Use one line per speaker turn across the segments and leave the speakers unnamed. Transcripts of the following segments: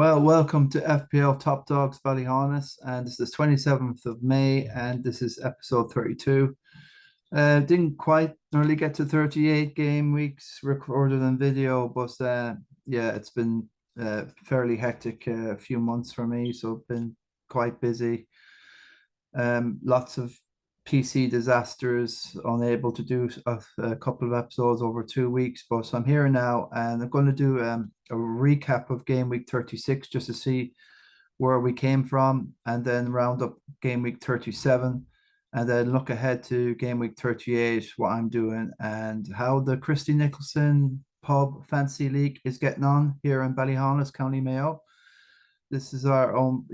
Well, welcome to FPL Top Dogs Ballyhaunis, and this is the 27th of May, and this is episode 32. Didn't quite nearly get to 38 game weeks recorded on video, but yeah, it's been fairly hectic few months for me, so been quite busy. Lots of PC disasters, unable to do a couple of episodes over 2 weeks, but I'm here now and I'm going to do a recap of game week 36 just to see where we came from, and then round up game week 37, and then look ahead to game week 38, what I'm doing, and how the Christy Nicholson Pub Fantasy League is getting on here in Ballyhaunis, County Mayo. This is our own,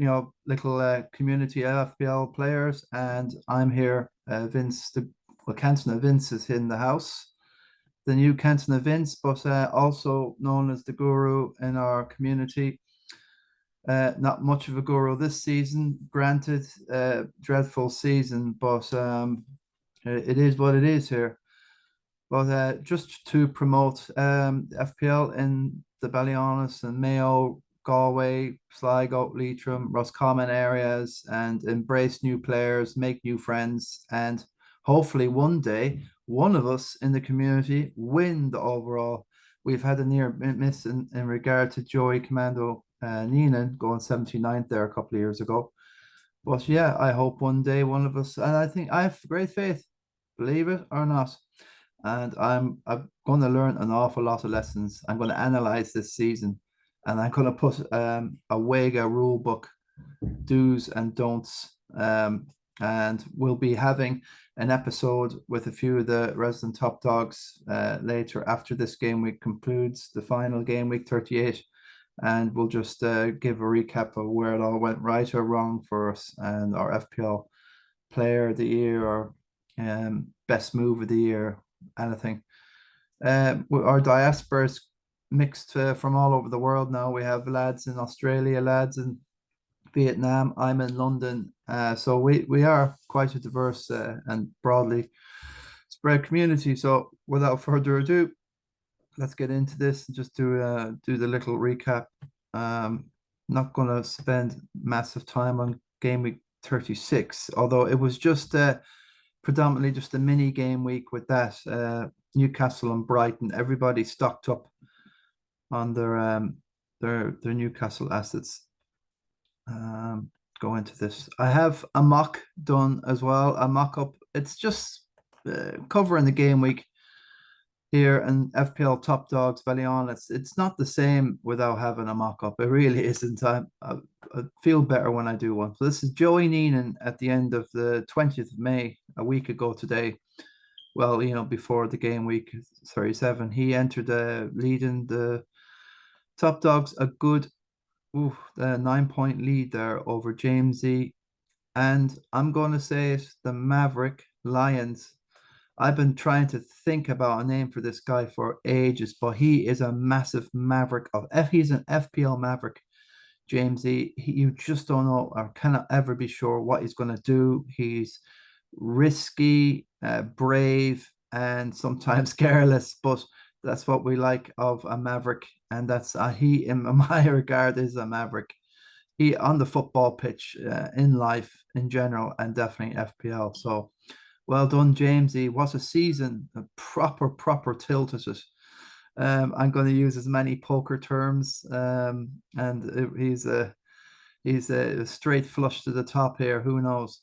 little community FPL players, and I'm here. Vince, Cantona Vince is in the house, the new Cantona Vince, but also known as the guru in our community. Not much of a guru this season, granted, dreadful season, but it is what it is here. But just to promote FPL in the Ballyhaunis and Mayo, Galway, Sligo, Leitrim, Roscommon areas, and embrace new players, make new friends, and hopefully one day one of us in the community win the overall. We've had a near miss in regard to Joey Commando Neenan going 79th there a couple of years ago. But yeah, I hope one day one of us, and I think I have great faith, believe it or not. And I'm going to learn an awful lot of lessons. I'm going to analyze this season, and I'm going to put a Wega rule book, do's and don'ts, and we'll be having an episode with a few of the resident top dogs later after this game week concludes, the final game week 38, and we'll just give a recap of where it all went right or wrong for us, and our FPL player of the year, or best move of the year, anything. Our diaspora is mixed from all over the world now. We have lads in Australia, lads in Vietnam. I'm in London, so we are quite a diverse and broadly spread community. So without further ado, let's get into this and just do the little recap. Not going to spend massive time on game week 36, although it was just predominantly just a mini game week with that. Newcastle and Brighton, everybody stocked up on their Newcastle assets. Go into this. I have a mock done as well, a mock up. It's just covering the game week here and FPL Top Dogs Ballyhaunis. It's not the same without having a mock up. It really isn't. I feel better when I do one. So this is Joey Neenan at the end of the 20th of May, a week ago today. Well, before the game week 37, he entered leading the Top Dogs a good 9-point lead there over Jamesy. And I'm going to say it, the Maverick Lyons. I've been trying to think about a name for this guy for ages, but he is a massive maverick he's an FPL maverick, Jamesy. You just don't know or cannot ever be sure what he's going to do. He's risky, brave, and sometimes careless, but that's what we like of a maverick, and that's he in my regard is a maverick. He on the football pitch, in life in general, and definitely FPL. So well done, Jamesy. What a season, a proper tilt at it. I'm going to use as many poker terms, and he's a straight flush to the top here. Who knows?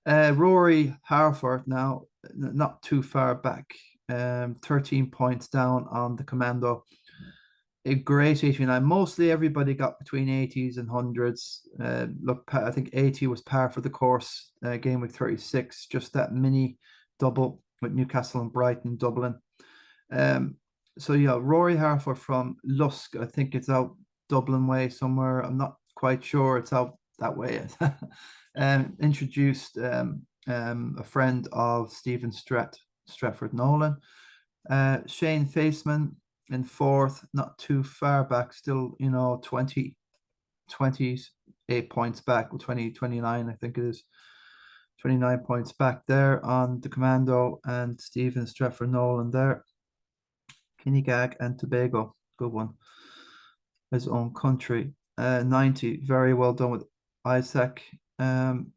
Rory Harford now, not too far back, 13 points down on the Commando. A great 89. Mostly everybody got between 80s and 100s. Look, I think 80 was par for the course. Game week 36, just that mini double with Newcastle and Brighton Dublin. So yeah, Rory Harford from Lusk. I think it's out Dublin way somewhere. I'm not quite sure. It's out that way. Introduced a friend of Stephen Stratford Nolan. Shane Faceman in fourth, not too far back, still 28 points back, 29 I think it is, 29 points back there on the Commando, and Stephen Stratford Nolan there. Kinnegad and Tobago, good one, his own country. 90. Very well done with Isaac. Um,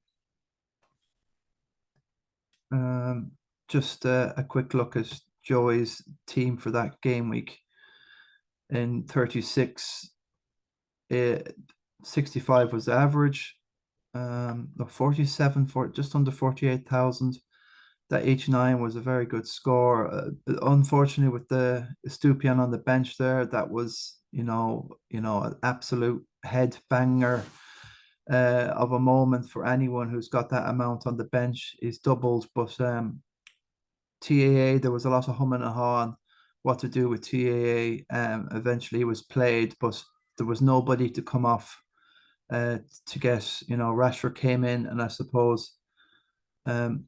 um, just a quick look at Joey's team for that game week. In 36, 65 was the average. No, 47 for just under 48,000. That H9 was a very good score. Unfortunately, with the Stupian on the bench there, that was an absolute head banger of a moment for anyone who's got that amount on the bench. Is doubled, but TAA, there was a lot of humming and hawing what to do with TAA. Eventually, it was played, but there was nobody to come off to get. Rashford came in, and I suppose um,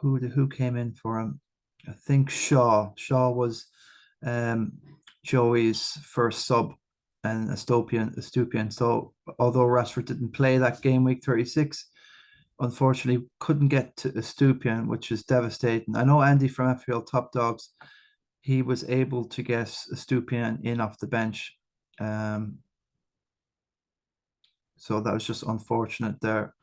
who came in for him? I think Shaw. Shaw was um, Joey's first sub and Estupian. So although Rashford didn't play that game week 36, unfortunately couldn't get to Estupian, which is devastating. I know Andy from FPL Top Dogs, he was able to get Estupian in off the bench. So that was just unfortunate there.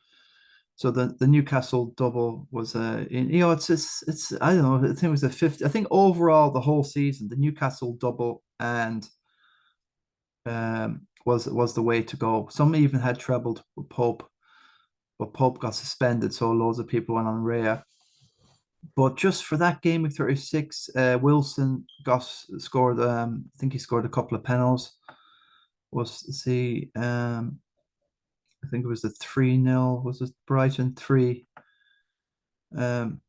So the Newcastle double was it's I don't know, I think it was a 50. I think overall the whole season the Newcastle double and was the way to go. Some even had trebled with Pope, but Pope got suspended, so loads of people went on Raya. But just for that game of 36, Wilson scored. I think he scored a couple of penalties. Was see, I think it was the 3-0. Was it Brighton 3? Um,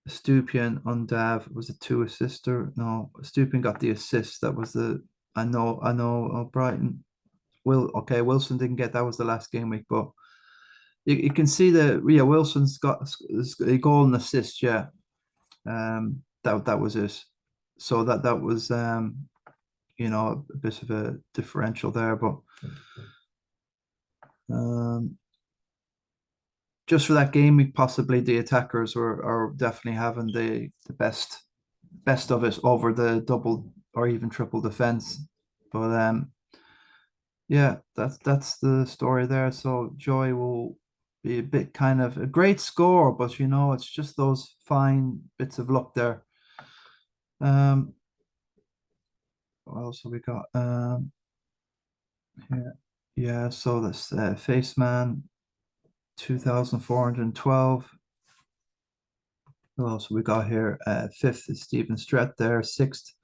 Stupian on Dav was a two assister. No, Stupian got the assist. That was the I know. Oh, Brighton. Wilson didn't get that was the last game week, but you can see that Wilson's got a goal and assist. Yeah, that was it. So that was a bit of a differential there, but just for that game week, possibly the attackers are definitely having the best of it over the double or even triple defense. But yeah, that's the story there. So Joy will be a bit kind of a great score, but it's just those fine bits of luck there. What else have we got? Yeah, yeah. So this Face Man 2,412. Who else have we got here? Fifth is Stephen Strett there. Sixth,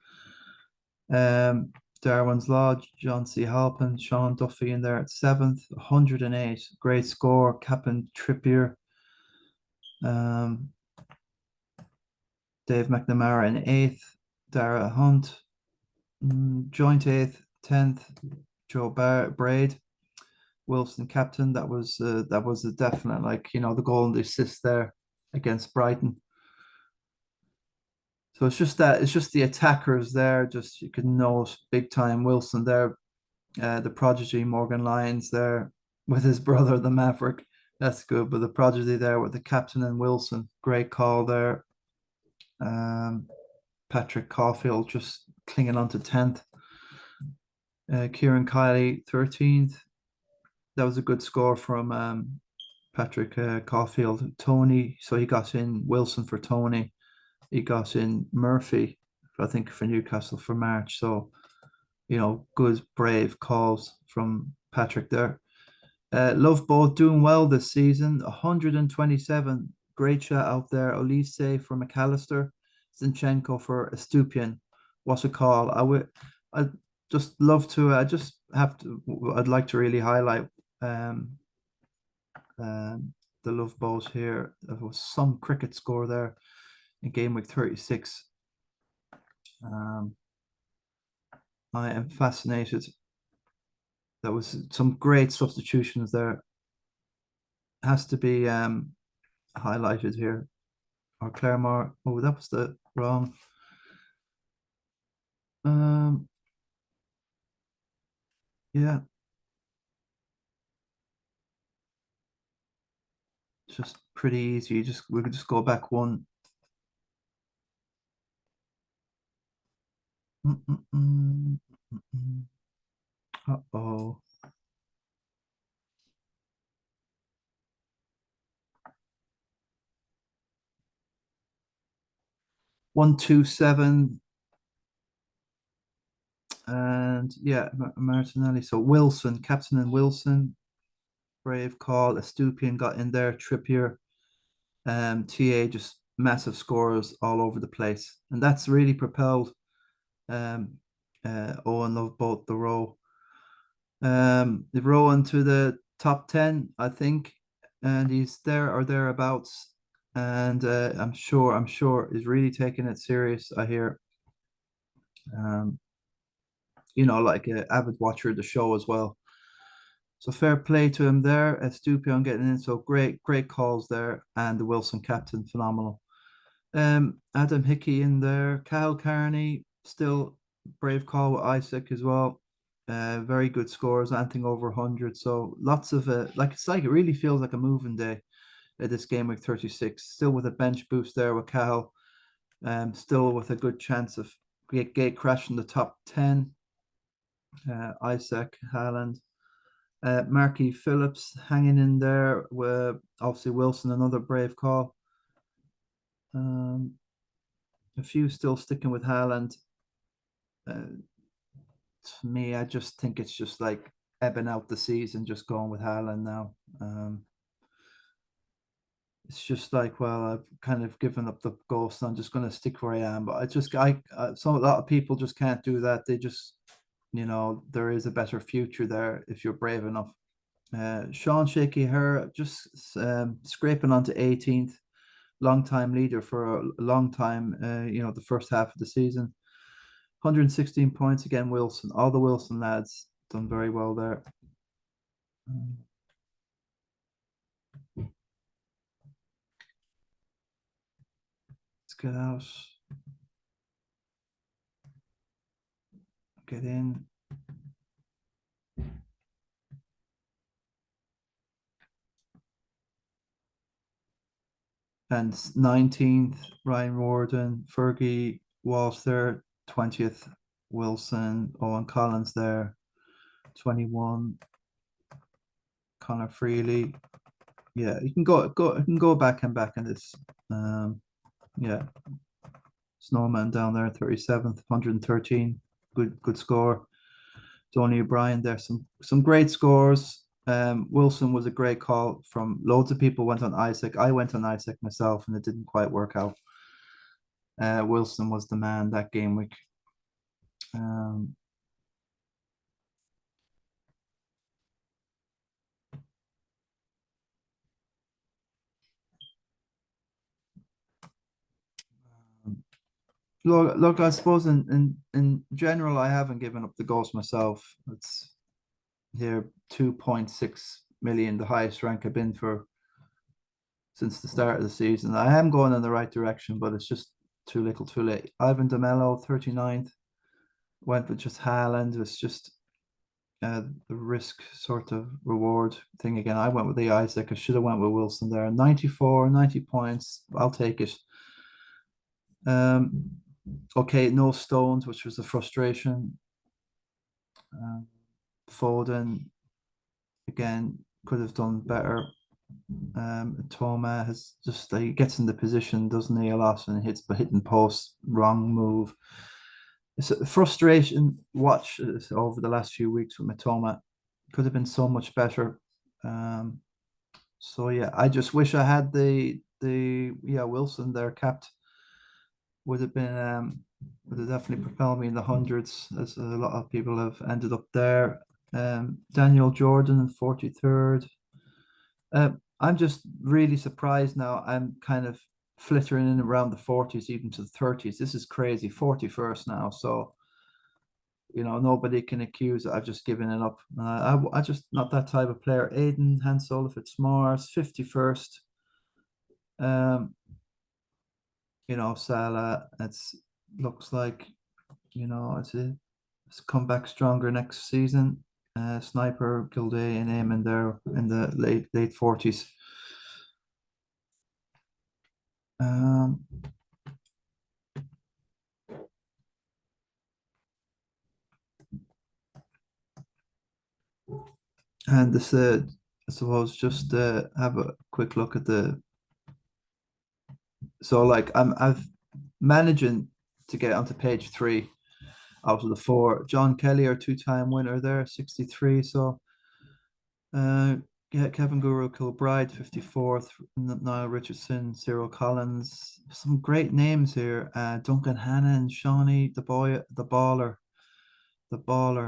Darwin's Lodge, John C. Halpin, Sean Duffy in there at seventh, 108. Great score. Captain Trippier. Um, Dave McNamara in eighth. Dara Hunt, joint eighth. 10th, Joe Braid. Wilson captain. That was a definite, the goal and the assist there against Brighton. So it's just the attackers there. Just you can note big time Wilson there, the prodigy Morgan Lyons there with his brother the Maverick. That's good, but the prodigy there with the captain and Wilson, great call there. Patrick Caulfield just clinging on to 10th. Kieran Kiley 13th. That was a good score from Patrick Caulfield. Tony, so he got in Wilson for Tony. He got in Murphy, I think, for Newcastle for March. So, good, brave calls from Patrick there. Love both doing well this season. 127. Great shot out there. Olise for McAllister. Zinchenko for Estupian. What a call. I just love to, I'd like to really highlight the love boat here. There was some cricket score there in game week 36. I am fascinated. There was some great substitutions there. Has to be highlighted here. Or Claremore. Oh, that was the wrong. Yeah. It's just pretty easy. We could just go back one. Uh-oh. 127. And yeah, Martinelli. So Wilson, captain and Wilson. Brave call. Estupian got in there. Trippier. TA just massive scores all over the place. And that's really propelled Owen Love both the row. They've row into the top 10, I think, and he's there or thereabouts. And I'm sure is really taking it serious. I hear, um, like an avid watcher of the show as well. So fair play to him there. Estupion getting in. So great calls there. And the Wilson captain, phenomenal. Adam Hickey in there. Kyle Carney, still brave call with Isaac as well. Very good scores, anything over 100. So lots of it really feels like a moving day at this game week 36. Still with a bench boost there with Cal. Still with a good chance of gate crashing the top 10. Isaac, Haaland. Marky Phillips hanging in there with obviously Wilson, another brave call. A few still sticking with Haaland. To me, I just think it's just like ebbing out the season, just going with Haaland now. It's just like, well, I've kind of given up the ghost. I'm just going to stick where I am. But a lot of people just can't do that. They just, there is a better future there if you're brave enough. Sean Shaky Her just scraping onto 18th, long time leader for a long time. The first half of the season. 116 points again, Wilson. All the Wilson lads done very well there. Let's get out. Get in. And 19th, Ryan Warden. Fergie Walsh there. 20th, Wilson. Owen Collins there. 21, Connor Freely. Yeah, you can go back and back in this. Yeah. Snowman down there, 37th, 113. Good score. Tony O'Brien there. Some great scores. Wilson was a great call from loads of people went on Isaac. I went on Isaac myself and it didn't quite work out. Wilson was the man that game week. Um, look, I suppose in general, I haven't given up the ghost myself. It's here 2.6 million, the highest rank I've been for since the start of the season. I am going in the right direction, but it's just too little, too late. Ivan DeMello, 39th, went with just Haaland. It's just the risk sort of reward thing again. I went with the Isaac. I should have went with Wilson there. 94, 90 points. I'll take it. Okay, no Stones, which was a frustration. Foden, again, could have done better. Toma has just he gets in the position, doesn't he, a lot and hits but hitting post, wrong move. It's a frustration watch over the last few weeks with Matoma. Could have been so much better. So yeah, I just wish I had the Wilson there capped. Would have been would have definitely propelled me in the hundreds, as a lot of people have ended up there. Daniel Jordan in 43rd. I'm just really surprised now. I'm kind of flittering in around the 40s, even to the 30s. This is crazy. 41st now. So, nobody can accuse it. I've just given it up. I just not that type of player. Aiden Hansel, if it's Mars, 51st. Salah, it's looks like, it's come back stronger next season. Sniper, Gilday and Eamon there in the late 40s. Um, And this, I suppose, just have a quick look at the. So like I've managing to get onto page three out of the four. John Kelly, our two-time winner there, 63. So uh yeah, Kevin Guru Kilbride, 54th, Niall Richardson, Cyril Collins, some great names here. Duncan Hannon, Shawnee, the boy, the baller,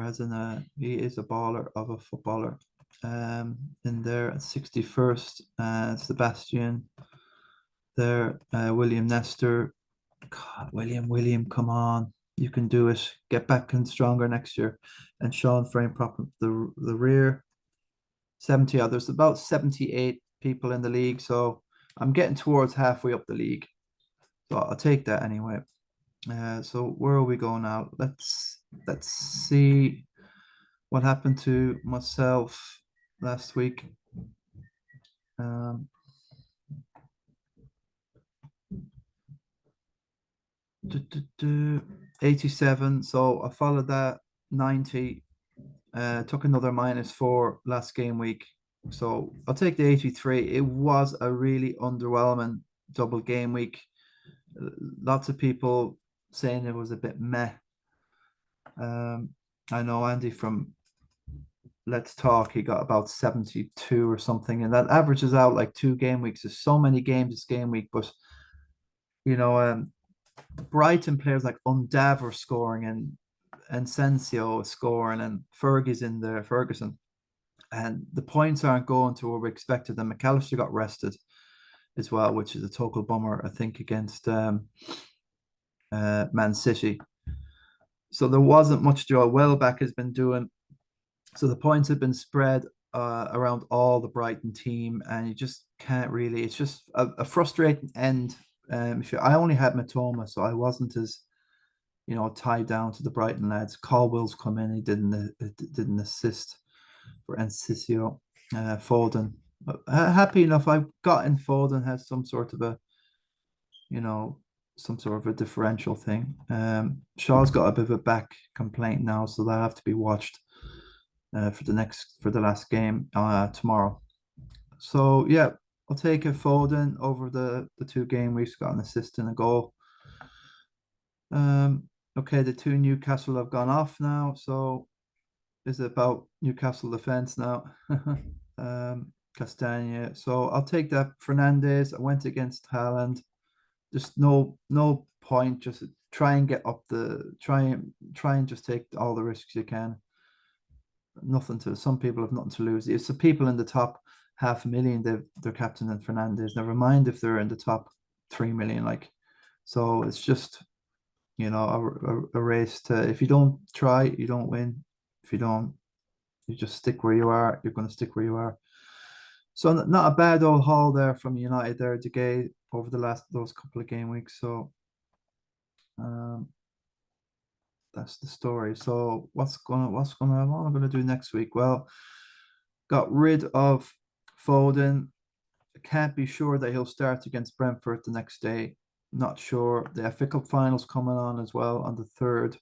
as in he is a baller of a footballer. In there at 61st, Sebastian there, William Nestor. God, William, come on. You can do it. Get back and stronger next year. And Sean Frame prop the rear. 70 others, about 78 people in the league. So I'm getting towards halfway up the league. So I'll take that anyway. So where are we going now? Let's see what happened to myself last week. Um, 87. So I followed that 90. Took another -4 last game week. So I'll take the 83. It was a really underwhelming double game week. Lots of people saying it was a bit meh. I know Andy from Let's Talk, he got about 72 or something, and that averages out like 2 game weeks. There's so many games this game week, but you know, Brighton players like Undav scoring and Sensio scoring and Fergie's in there, Ferguson. And the points aren't going to where we expected them. McAllister got rested as well, which is a total bummer, I think, against Man City. So there wasn't much Joe Welbeck has been doing. So the points have been spread around all the Brighton team, and you just can't really. It's just a frustrating end. I only had Matoma, so I wasn't as tied down to the Brighton lads. Caldwell's come in; he didn't assist for Enciso, Foden. But happy enough, I've gotten Foden has some sort of a differential thing. Shaw's got a bit of a back complaint now, so that'll have to be watched for the last game tomorrow. So yeah, I'll take a Foden over the 2 game weeks. Got an assist and a goal. Okay, the 2 Newcastle have gone off now, so is about Newcastle defense now. Castagna. So I'll take that. Fernandez. I went against Haaland. Just no point. Just try and get up the try and just take all the risks you can. Nothing to some people have nothing to lose. It's the people in the top 500,000, they're captain and Fernandez. Never mind if they're in the top 3 million. Like, so it's just a race to, if you don't try, you don't win. If you don't, you just stick where you are. You're going to stick where you are. So not a bad old haul there from United there, De Gea, over those couple of game weeks. So that's the story. So what am I gonna do next week? Well, got rid of Foden. Can't be sure that he'll start against Brentford the next day. Not sure. The FA Cup finals coming on as well on the 3rd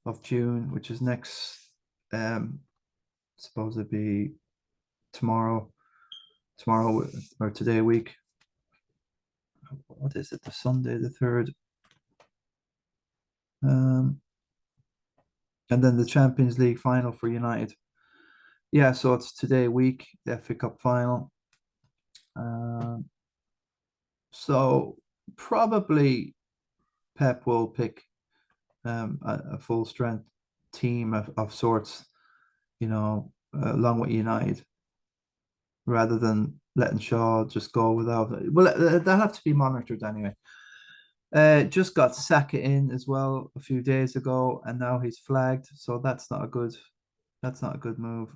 of June, which is next. Suppose it'd be tomorrow or today week. What is it? The Sunday, the 3rd. And then the Champions League final for United. Yeah, so it's today week, the FA Cup final. So probably Pep will pick a full strength team of sorts, along with United, rather than letting Shaw just go without it. Well, they'll have to be monitored anyway. Just got Saka in as well a few days ago, and now he's flagged, so that's not a good move.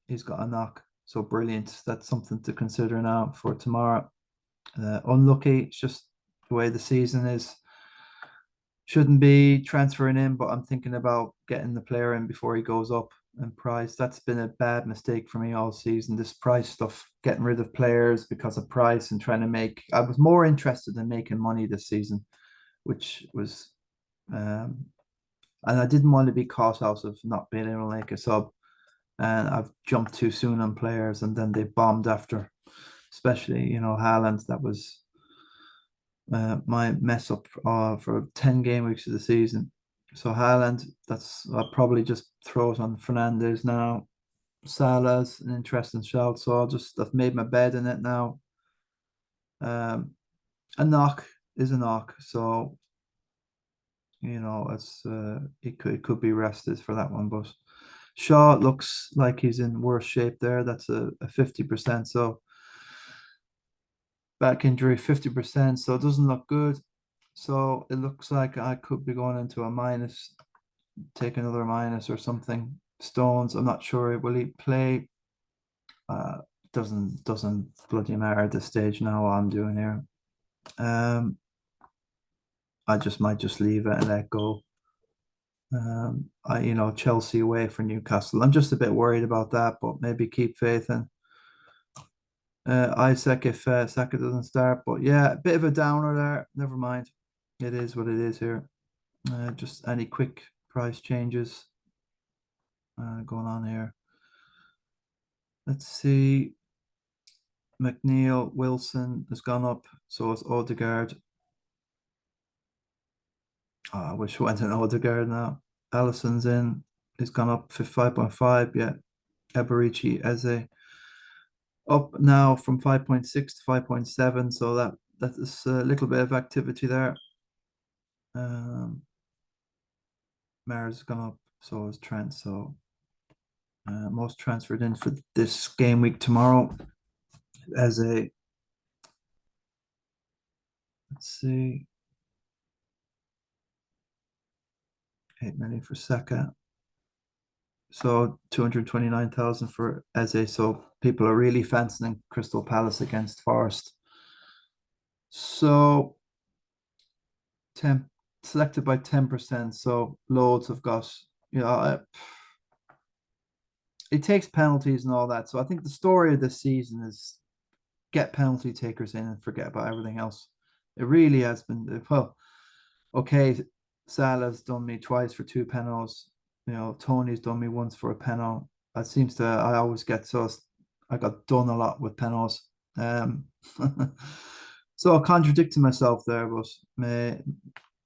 He's got a knock, so brilliant. That's something to consider now for tomorrow. Unlucky, it's just the way the season is. Shouldn't be transferring in, but I'm thinking about getting the player in before he goes up in price. That's been a bad mistake for me all season. This price stuff, getting rid of players because of price and trying to make. I was more interested in making money this season, which was, and I didn't want to be caught out of not being able to make a sub. and I've jumped too soon on players, and then they bombed after. Especially, Haaland. That was my mess up for 10 game weeks of the season. So Haaland, I'll probably just throw it on Fernandez now. Salah's an interesting shout, so I've made my bed in it now. A knock is a knock, so it could be rested for that one. But Shaw looks like he's in worse shape there. That's a 50%. So back injury 50%, so it doesn't look good. So it looks like I could be going into a minus, take another minus or something. Stones, I'm not sure. Will he play? Doesn't bloody matter at this stage now what I'm doing here. I might just leave it and let go. Chelsea away for Newcastle. I'm just a bit worried about that, but maybe keep faith in Isaac if Saka doesn't start. But yeah, a bit of a downer there. Never mind. It is what it is here. Just any quick price changes going on here. Let's see. McNeil, Wilson has gone up. So it's Odegaard. Oh, I wish we went in Odegaard now. Allison's in. He's gone up for 5.5. Yeah. Eberici Eze up now from 5.6 to 5.7. So that is a little bit of activity there. Mars gone up, so is Trent. So most transferred in for this game week tomorrow let's see, 8 million for Saka. So 229,000 for Eze. So people are really fancying Crystal Palace against Forest. So 10 selected by 10%. So loads have got, it takes penalties and all that. So I think the story of this season is get penalty takers in and forget about everything else. It really has been, well, okay, Salah's done me twice for 2 penalties. Tony's done me once for a penalty. I always get I got done a lot with penalties. So I'm contradicting myself there, but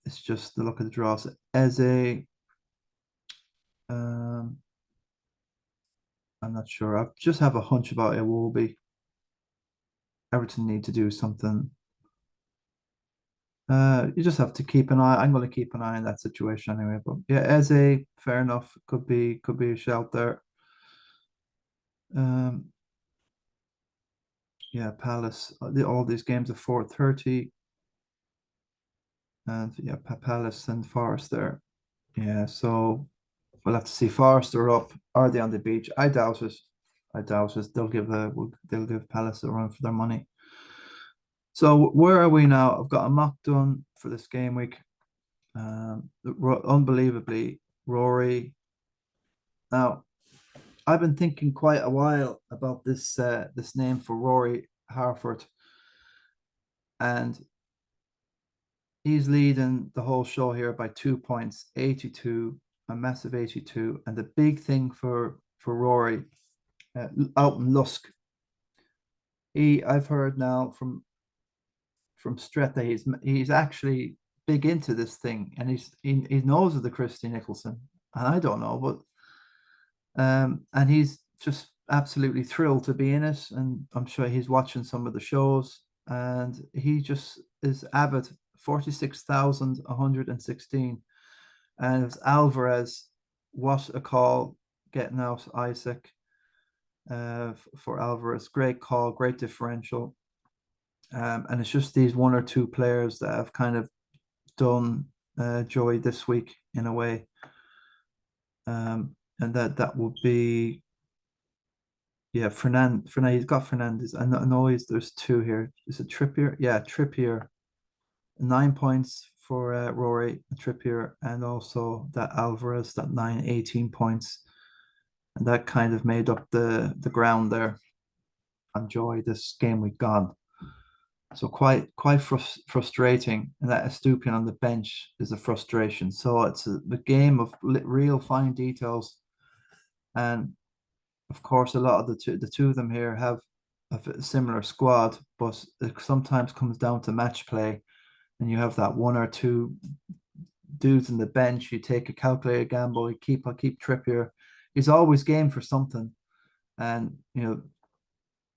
it's just the look of the draws. I'm not sure. I just have a hunch about it will be. Everton need to do something. You just have to keep an eye. I'm going to keep an eye on that situation anyway. But yeah, Eze, fair enough. Could be a shout there. Yeah, Palace. All these games are 4:30, and yeah, Palace and Forest there. Yeah, so we'll have to see. Forest are up. Are they on the beach? I doubt it. They'll give Palace a run for their money. So where are we now? I've got a mock done for this game week. Unbelievably, Rory. Now, I've been thinking quite a while about this name for Rory Harford, and he's leading the whole show here by 2 points, 82, a massive 82. And the big thing for Rory out in Lusk, I've heard now from Stret that he's actually big into this thing, and he knows of the Christy Nicholson, and I don't know, but and he's just absolutely thrilled to be in it, and I'm sure he's watching some of the shows, and he just is avid. 46,116, and it's Alvarez. What a call getting out Isaac for Alvarez. Great call, great differential. And it's just these 1 or 2 players that have kind of done Joey this week in a way. And that would be, yeah, Fernand. He's got Fernandez. I know there's 2 here. Is it Trippier? Yeah, Trippier. 9 points for Rory, Trippier, and also that Alvarez, that 18 points. And that kind of made up the ground there. Enjoy this game we've gone. So quite frustrating, and that Estupiñán on the bench is a frustration. So it's a game of real fine details, and of course, a lot of the two of them here have a similar squad, but it sometimes comes down to match play, and you have that one or two dudes in the bench. You take a calculated gamble. I keep Trippier. He's always game for something, and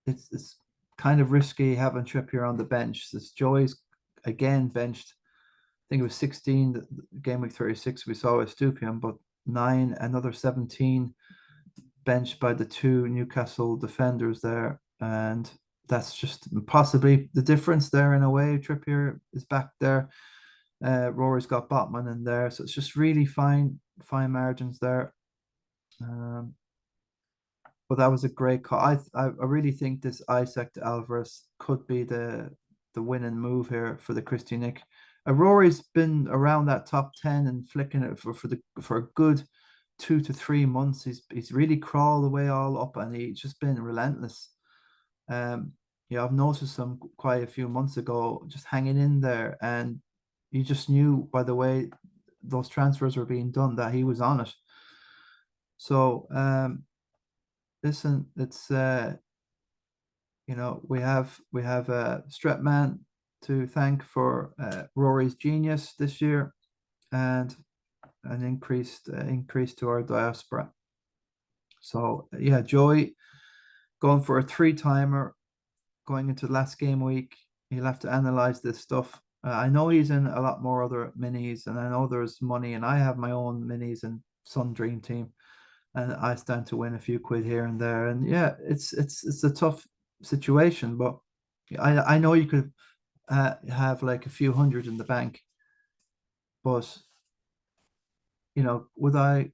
it's kind of risky having Trippier on the bench. This Joey's again benched. I think it was 16 game week 36 we saw with Stupian, but 9 another 17 benched by the two Newcastle defenders there, and that's just possibly the difference there in a way. Trippier is back there. Rory's got Botman in there, so it's just really fine margins there. But that was a great call. I really think this Isaac to Alvarez could be the winning move here for the Christy Nick. Rory's been around that top 10 and flicking it for a good 2 to 3 months. He's really crawled away all up, and he's just been relentless. I've noticed him quite a few months ago just hanging in there, and you just knew by the way those transfers were being done that he was on it. So listen, it's we have Stretman to thank for Rory's genius this year, and an increase to our diaspora. So yeah, Joey going for a 3-timer going into last game week. He'll have to analyze this stuff. I know he's in a lot more other minis, and I know there's money, and I have my own minis and Sun Dream Team, and I stand to win a few quid here and there. And yeah, it's a tough situation, but I know you could have like a few hundred in the bank, but would I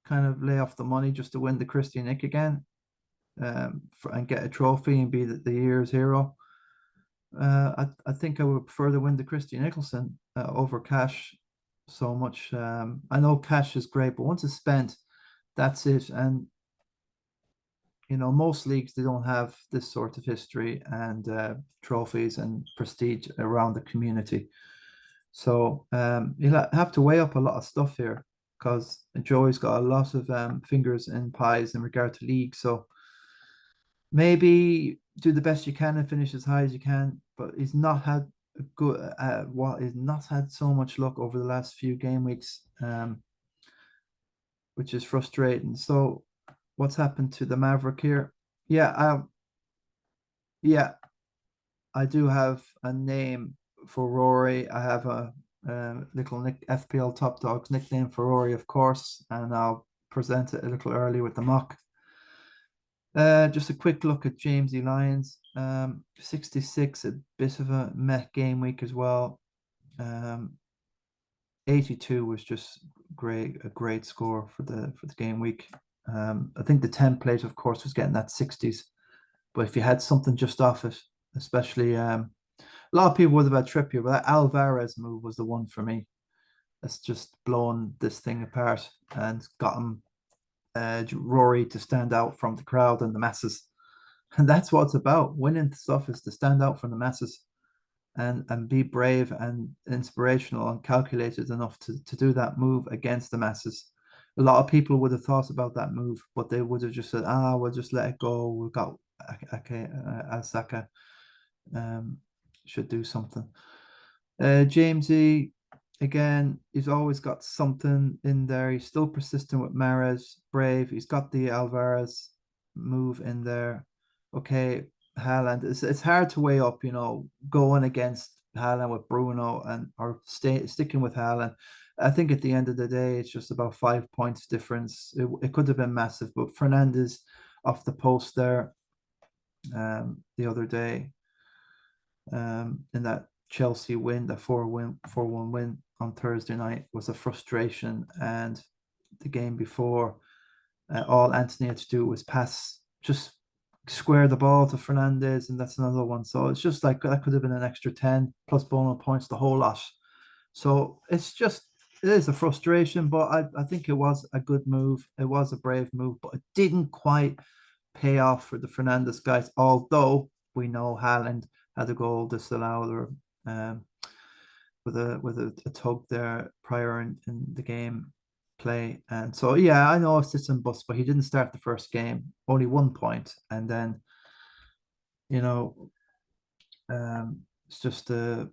kind of lay off the money just to win the Christy Nick again, and get a trophy and be the year's hero? I think I would prefer to win the Christy Nicholson over cash so much. I know cash is great, but once it's spent, that's it. And most leagues, they don't have this sort of history and trophies and prestige around the community. So you'll have to weigh up a lot of stuff here, because Joey's got a lot of fingers in pies in regard to league. So maybe do the best you can and finish as high as you can, but he's not had a good he's not had so much luck over the last few game weeks, which is frustrating. So what's happened to the Maverick here? Yeah, I do have a name for Rory. I have a little FPL Top Dogs nickname for Rory, of course, and I'll present it a little early with the mock. Just a quick look at Jamesy Lyons. 66, a bit of a meh game week as well. 82 was just a great score for the game week. I think the template, of course, was getting that 60s, but if you had something just off it, especially a lot of people would have had Trippier, but that Alvarez move was the one for me. It's just blown this thing apart and got him Rory to stand out from the crowd and the masses. And that's what it's about. Winning stuff is to stand out from the masses and be brave and inspirational and calculated enough to do that move against the masses. A lot of people would have thought about that move, but they would have just said, we'll just let it go. We've got Asaka should do something. Jamesy, again, he's always got something in there. He's still persistent with Mahrez, brave. He's got the Alvarez move in there. Okay, Haaland. It's hard to weigh up, going against Haaland with Bruno or sticking with Haaland. I think at the end of the day, it's just about 5 points difference. It could have been massive, but Fernandes off the post there the other day in that Chelsea win, the 4-1 win on Thursday night, was a frustration. And the game before, all Anthony had to do was just square the ball to Fernandes, and that's another one. So it's just like that could have been an extra 10 plus bonus points, the whole lot. So it is a frustration, but I think it was a good move. It was a brave move, but it didn't quite pay off for the Fernandes guys, although we know Haaland had a goal disallowed or with a tug there prior in the game play. And so, yeah, I know it's sits and bus, but he didn't start the first game, only 1 point. And then, you know, it's just, I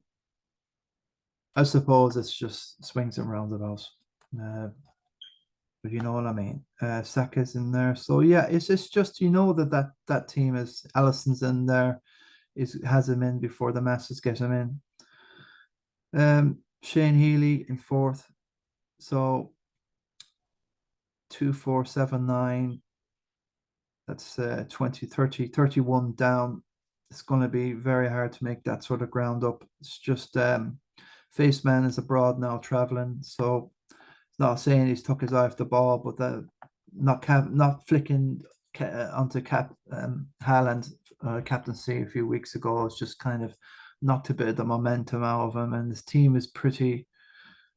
suppose it's just swings and roundabouts. But you know what I mean. Saka's in there. So, yeah, it's just, that team is, Allison's in there, has him in before the Masters get him in. Shane Healy in fourth. So 2, 4, 7, 9. That's 20, 30, 31 down. It's going to be very hard to make that sort of ground up. It's just Faceman is abroad now traveling. So it's not saying he's took his eye off the ball, but not flicking onto Haaland captaincy a few weeks ago. It's just kind of knocked a bit of the momentum out of him. And his team is pretty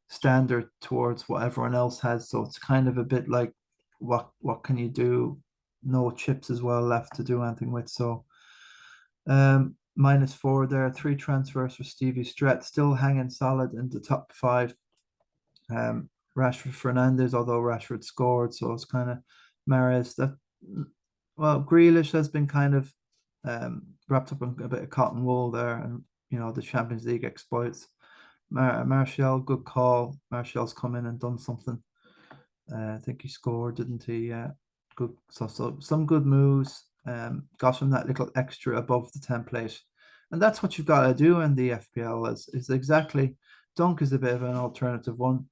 standard towards what everyone else has. So it's kind of a bit like, what can you do? No chips as well left to do anything with. So -4 there, 3 transfers for Stevie Strat, still hanging solid in the top 5. Rashford Fernandez, although Rashford scored, so it's kind of Mahrez. Grealish has been kind of wrapped up in a bit of cotton wool there, and the Champions League exploits. Martial, good call. Martial's come in and done something. I think he scored, didn't he? Yeah, good. So some good moves. Got him that little extra above the template, and that's what you've got to do in the FPL. Is exactly. Dunk is a bit of an alternative one,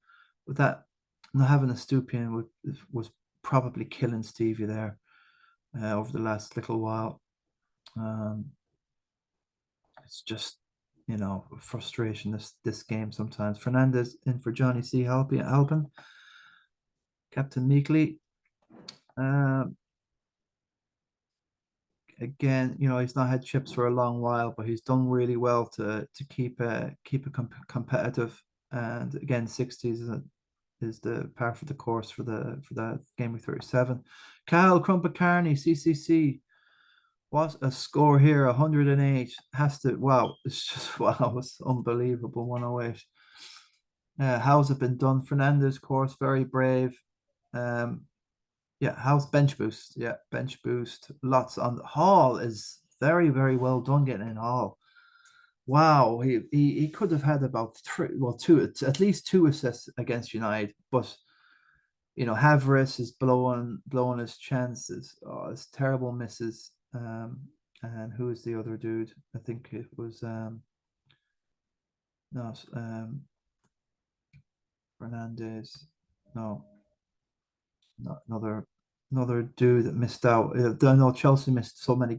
but that not having a Stupian was probably killing Stevie there over the last little while. It's just frustration this game sometimes. Fernandez in for Johnny C. Halpin. Captain Meekly. Again, he's not had chips for a long while, but he's done really well to keep competitive. And again, 60s is the par for the course for the game week 37. Kyle Crumpet Carney, CCC. What a score here, 108. Wow, it's just, wow, it's unbelievable, 108. How's it been done? Fernandez, course, very brave. How's bench boost? Yeah, bench boost. Lots on. Hall is very, very well done getting in Hall. Wow, he could have had about at least 2 assists against United, but Havertz is blowing his chances. Oh, it's terrible misses. And who is the other dude? I think it was Fernandez. No, not another dude that missed out. I know Chelsea missed so many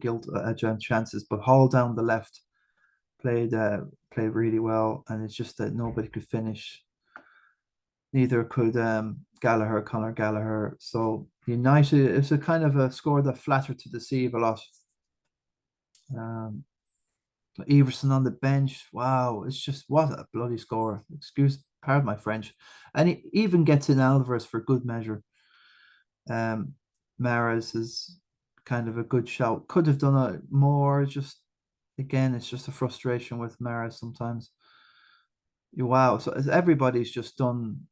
chances, but Hall down the left played really well, and it's just that nobody could finish. Neither could Conor Gallagher. So United, it's a kind of a score that flattered to deceive a lot. Everson on the bench. Wow, it's just what a bloody score. Pardon my French. And he even gets in Alvarez for good measure. Mahrez is kind of a good shout. Could have done it more. Just again, it's just a frustration with Mahrez sometimes. Wow, so everybody's just done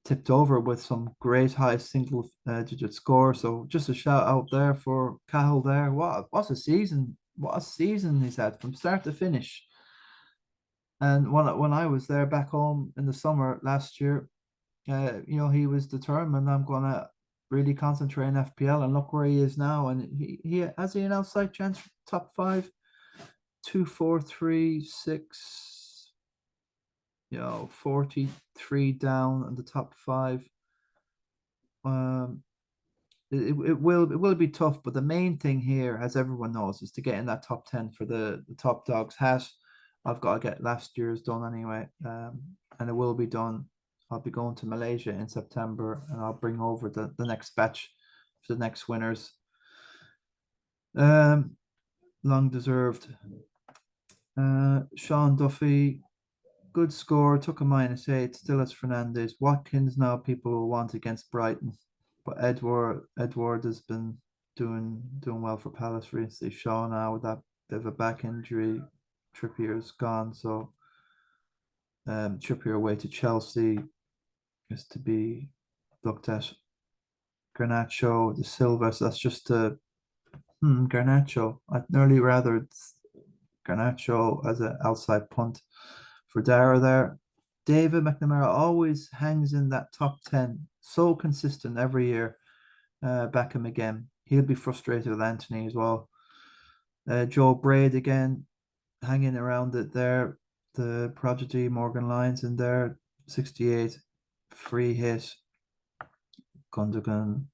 tipped over with some great high single digit score. So just a shout out there for Cahill there. What's a season? What a season he's had from start to finish. And when I was there back home in the summer last year, he was determined, I'm gonna really concentrate on FPL, and look where he is now. And he has he an outside chance for top 5? 2, 4, 3, 6, 43 down in the top 5. It will be tough, but the main thing here, as everyone knows, is to get in that top 10 for the top dogs hat. I've got to get last year's done anyway, and it will be done. I'll be going to Malaysia in September, and I'll bring over the next batch for the next winners. Long deserved. Sean Duffy, good score, took a -8, still has Fernandez. Watkins now people will want against Brighton, but Edward has been doing well for Palace recently. Shaw now with that bit of a back injury. Trippier's gone, so Trippier away to Chelsea. is to be looked at. Garnacho, the Silva, so that's just a Garnacho. I'd nearly rather Garnacho as an outside punt for Dara there. David McNamara always hangs in that top 10, so consistent every year. Back him again. He'll be frustrated with Anthony as well. Joe Braid again, hanging around it there. The prodigy Morgan Lyons in there, 68, free hit. Gundogan,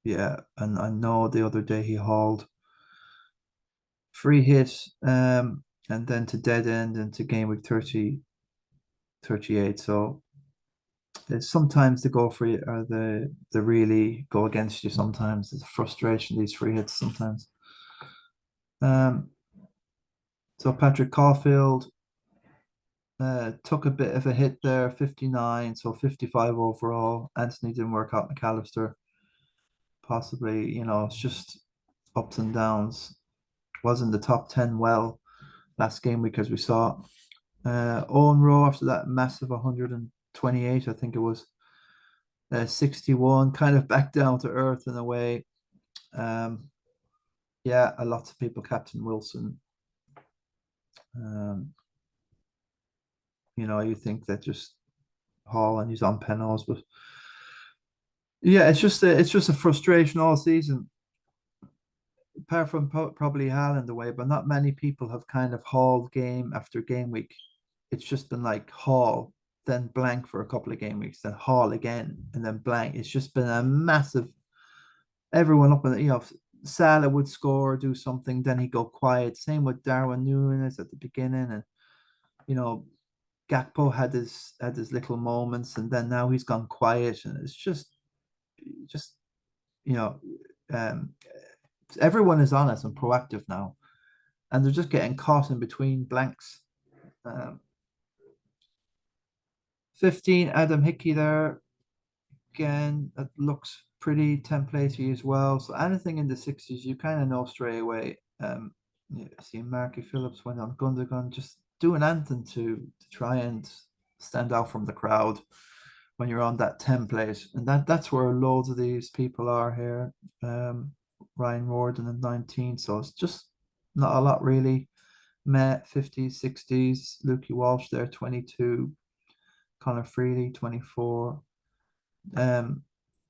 yeah, and I know the other day he hauled free hit, and then to dead end into game week 30, 38. So sometimes the go for you are the really go against you. Sometimes it's a frustration, these free hits sometimes. So Patrick Caulfield took a bit of a hit there, 59, so 55 overall. Anthony didn't work out. McAllister, possibly, it's just ups and downs. Was in the top 10 well last game week, as we saw. Owen Rowe, after that massive 128, I think it was, 61, kind of back down to earth in a way. Yeah, a lot of people Captain Wilson. You think that just Hall and he's on Penals, but yeah, it's just a frustration all season. Apart from probably Hal in the way, but not many people have kind of hauled game after game week. It's just been like haul, then blank for a couple of game weeks, then haul again, and then blank. It's just been a massive. Everyone up in Salah would score, do something, then he'd go quiet. Same with Darwin Núñez at the beginning, and Gakpo had his little moments, and then now he's gone quiet, and it's just you know, um, everyone is honest and proactive now, and they're just getting caught in between blanks. 15, Adam Hickey there. Again, it looks pretty templatey as well. So anything in the 60s, you kind of know straight away. See Marky Phillips went on Gundogan, just doing anything to try and stand out from the crowd when you're on that template. And that's where loads of these people are here. Ryan Warden in 19. So it's just not a lot really. Met 50s, 60s, Lukey Walsh there, 22, Connor Freely, 24.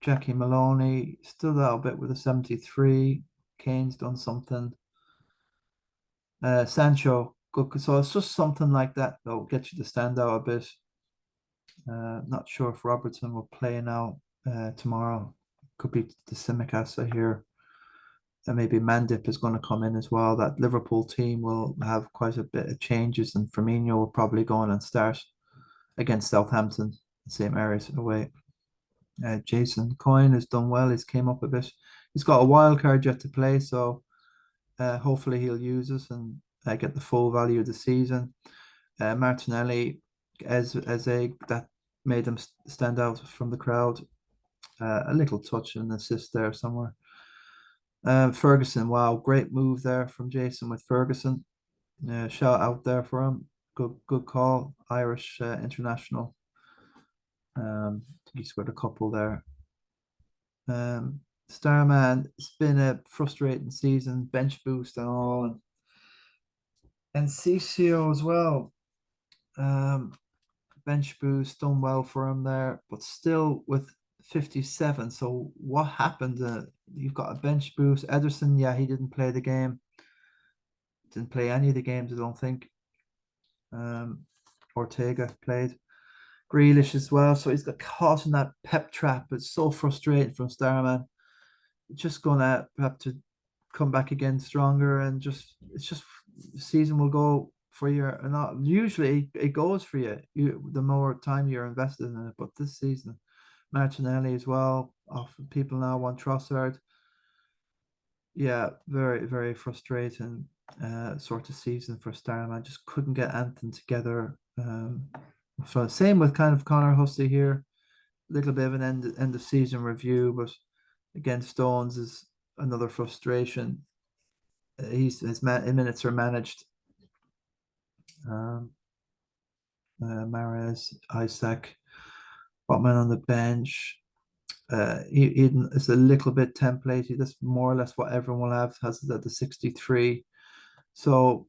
Jackie Maloney stood out a bit with a 73. Kane's done something. Sancho, good. So it's just something like that that'll get you to stand out a bit. Not sure if Robertson will play now tomorrow. Could be the Simicas, I hear. And maybe Mandip is going to come in as well. That Liverpool team will have quite a bit of changes, and Firmino will probably go on and start against Southampton, the same areas away. Jason Coyne has done well. He's came up a bit. He's got a wild card yet to play, so hopefully he'll use us and get the full value of the season. Martinelli, as a that made him stand out from the crowd. A little touch and assist there somewhere. Ferguson, wow, great move there from Jason with Ferguson. Shout out there for him. Good call. Irish international. He scored a couple there. Starman, it's been a frustrating season, bench boost and all, and CCO as well. Bench boost done well for him there, but still with 57. So what happened? You've got a bench boost. Ederson, yeah, he didn't play the game. Didn't play any of the games, I don't think. Ortega played. Grealish as well. So he's got caught in that pep trap. It's so frustrating from Starman. Just gonna have to come back again stronger, and it's just the season will go for you or not. Usually it goes for you, the more time you're invested in it. But this season, Martinelli as well. People now want Trossard. Yeah, very, very frustrating sort of season for Starman. Just couldn't get anything together. So same with kind of Connor Hussey here. A little bit of an end of season review, but again, Stones is another frustration. His minutes are managed. Mahrez, Isaac, Botman on the bench. Eden is a little bit templatey. That's more or less what everyone will have, has it at the 63. So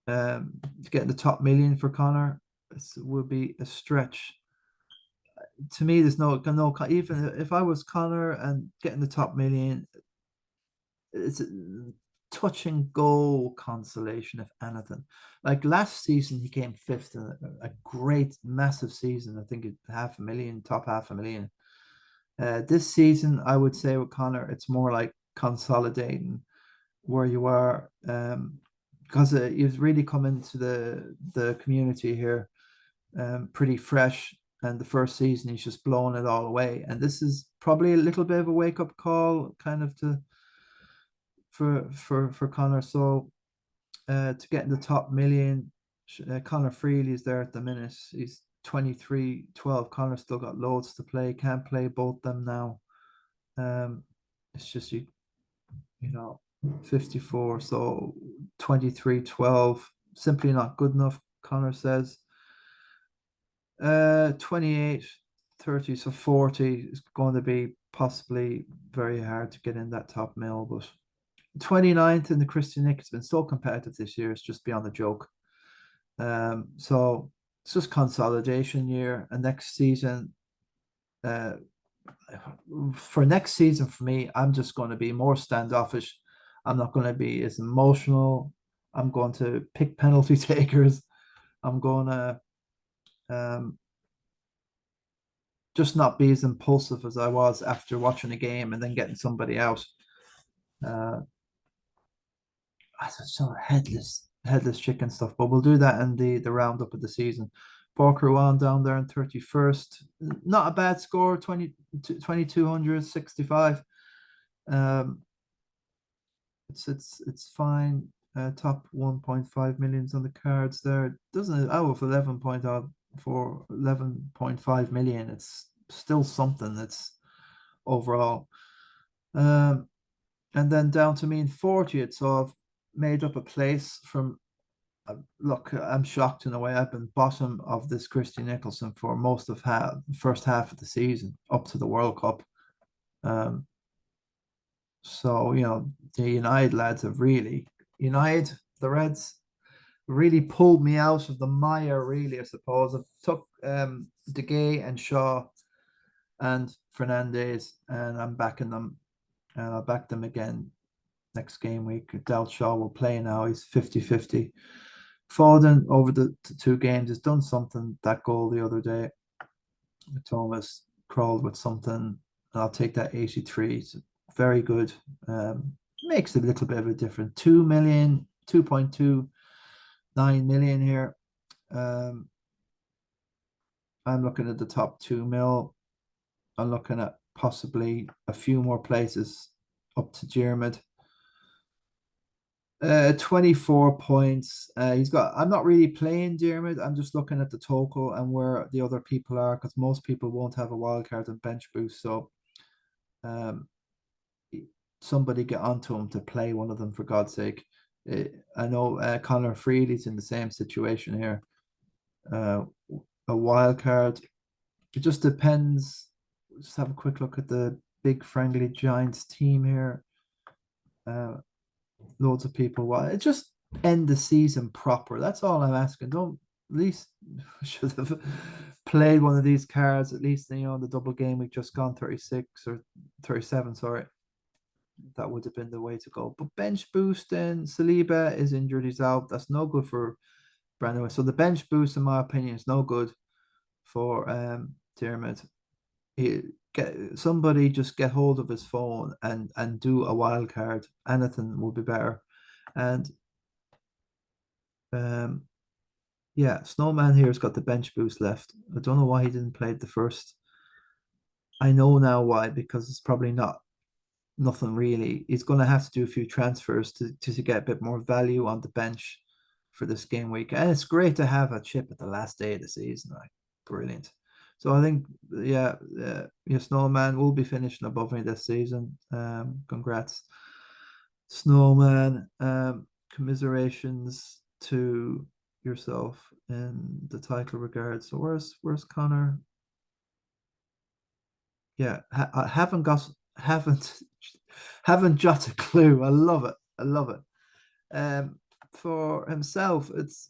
getting the top million for Connor would be a stretch. To me, there's no even if I was Connor and getting the top million, it's a touch and go consolation, if anything. Like last season, he came fifth in a great, massive season. I think it top half a million. This season, I would say with Connor, it's more like consolidating where you are, because you've really come into the community here, pretty fresh. And the first season, he's just blown it all away. And this is probably a little bit of a wake up call, kind of for Connor. So to get in the top million, Connor Freely is there at the minute. He's 23-12. Connor still got loads to play. Can't play both them now. It's just you know 54. So 23-12, simply not good enough. Connor says. 28-30, so 40 is going to be possibly very hard to get in that top mill, but 29th in the Christy Nick, it's been so competitive this year, it's just beyond a joke. So it's just consolidation year, and next season, for next season for me, I'm just going to be more standoffish. I'm not going to be as emotional. I'm going to pick penalty takers. I'm going to just not be as impulsive as I was after watching a game and then getting somebody out. So headless chicken stuff, but we'll do that in the roundup of the season. Borkruan down there in 31st. Not a bad score, 2,265. It's fine. Top 1.5 millions on the cards there. Doesn't out of 11.5 million, it's still something that's overall. And then down to me in 40th, so I've made up a place from look, I'm shocked in a way. I've been bottom of this Christy Nicholson for most of first half of the season up to the World Cup. So the United lads have really the Reds really pulled me out of the mire. Really, I suppose I took De Gea and Shaw and Fernandez, and I'm backing them, and I'll back them again next game week. Doubt Shaw will play now. He's 50-50. Foden over the 2 games has done something. That goal the other day, Thomas crawled with something, and I'll take that 83. It's very good. Makes a little bit of a difference. 2 million, 2.29 million here. I'm looking at the top 2 mil. I'm looking at possibly a few more places up to Jermid. 24 points. I'm not really playing Dermot. I'm just looking at the total and where the other people are, because most people won't have a wild card and bench boost. So somebody get onto him to play one of them, for God's sake. I know Connor Freely's in the same situation here. A wild card. It just depends. Just have a quick look at the big friendly Giants team here. Loads of people want it. Just end the season proper. That's all I'm asking. Don't, at least should have played one of these cards, at least the double game week just gone, 36 or 37, sorry. That would have been the way to go. But bench boosting, Saliba is injured, he's out. That's no good for Brandon. So the bench boost, in my opinion, is no good for Dermot. Somebody just get hold of his phone and do a wild card. Anything will be better. And yeah, Snowman here's got the bench boost left. I don't know why he didn't play the first. I know now why, because it's probably nothing really. He's going to have to do a few transfers to get a bit more value on the bench for this game week. And it's great to have a chip at the last day of the season. Like, brilliant. So I think, your Snowman will be finishing above me this season. Congrats, Snowman. Commiserations to yourself in the title regard. So where's Connor? Yeah, I haven't haven't got a clue. I love it. I love it. For himself, it's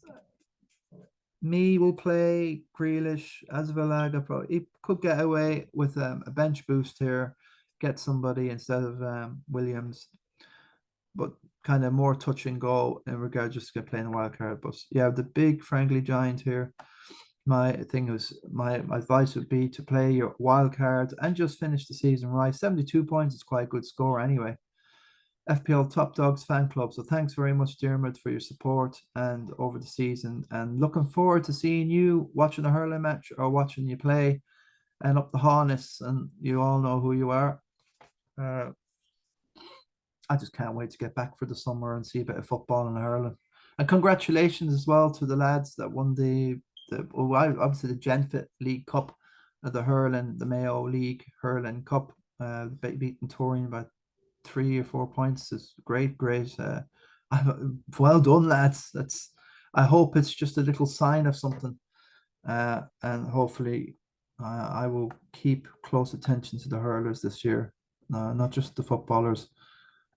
me will play Grealish as Valaga. Probably he could get away with a bench boost here, get somebody instead of Williams, but kind of more touch and go in regard just to playing a wild card. But yeah, the big friendly giant here. My advice would be to play your wild card and just finish the season right. 72 points is quite a good score anyway. FPL Top Dogs fan club. So thanks very much, Dermot, for your support and over the season. And looking forward to seeing you watching a hurling match or watching you play and up the harness. And you all know who you are. Uh, I just can't wait to get back for the summer and see a bit of football and hurling. And congratulations as well to the lads that won obviously the Genfit League Cup, the hurling, the Mayo League hurling cup, beating Torino by 3 or 4 points is great. Well done, lads. I hope it's just a little sign of something, and hopefully, I will keep close attention to the hurlers this year, not just the footballers,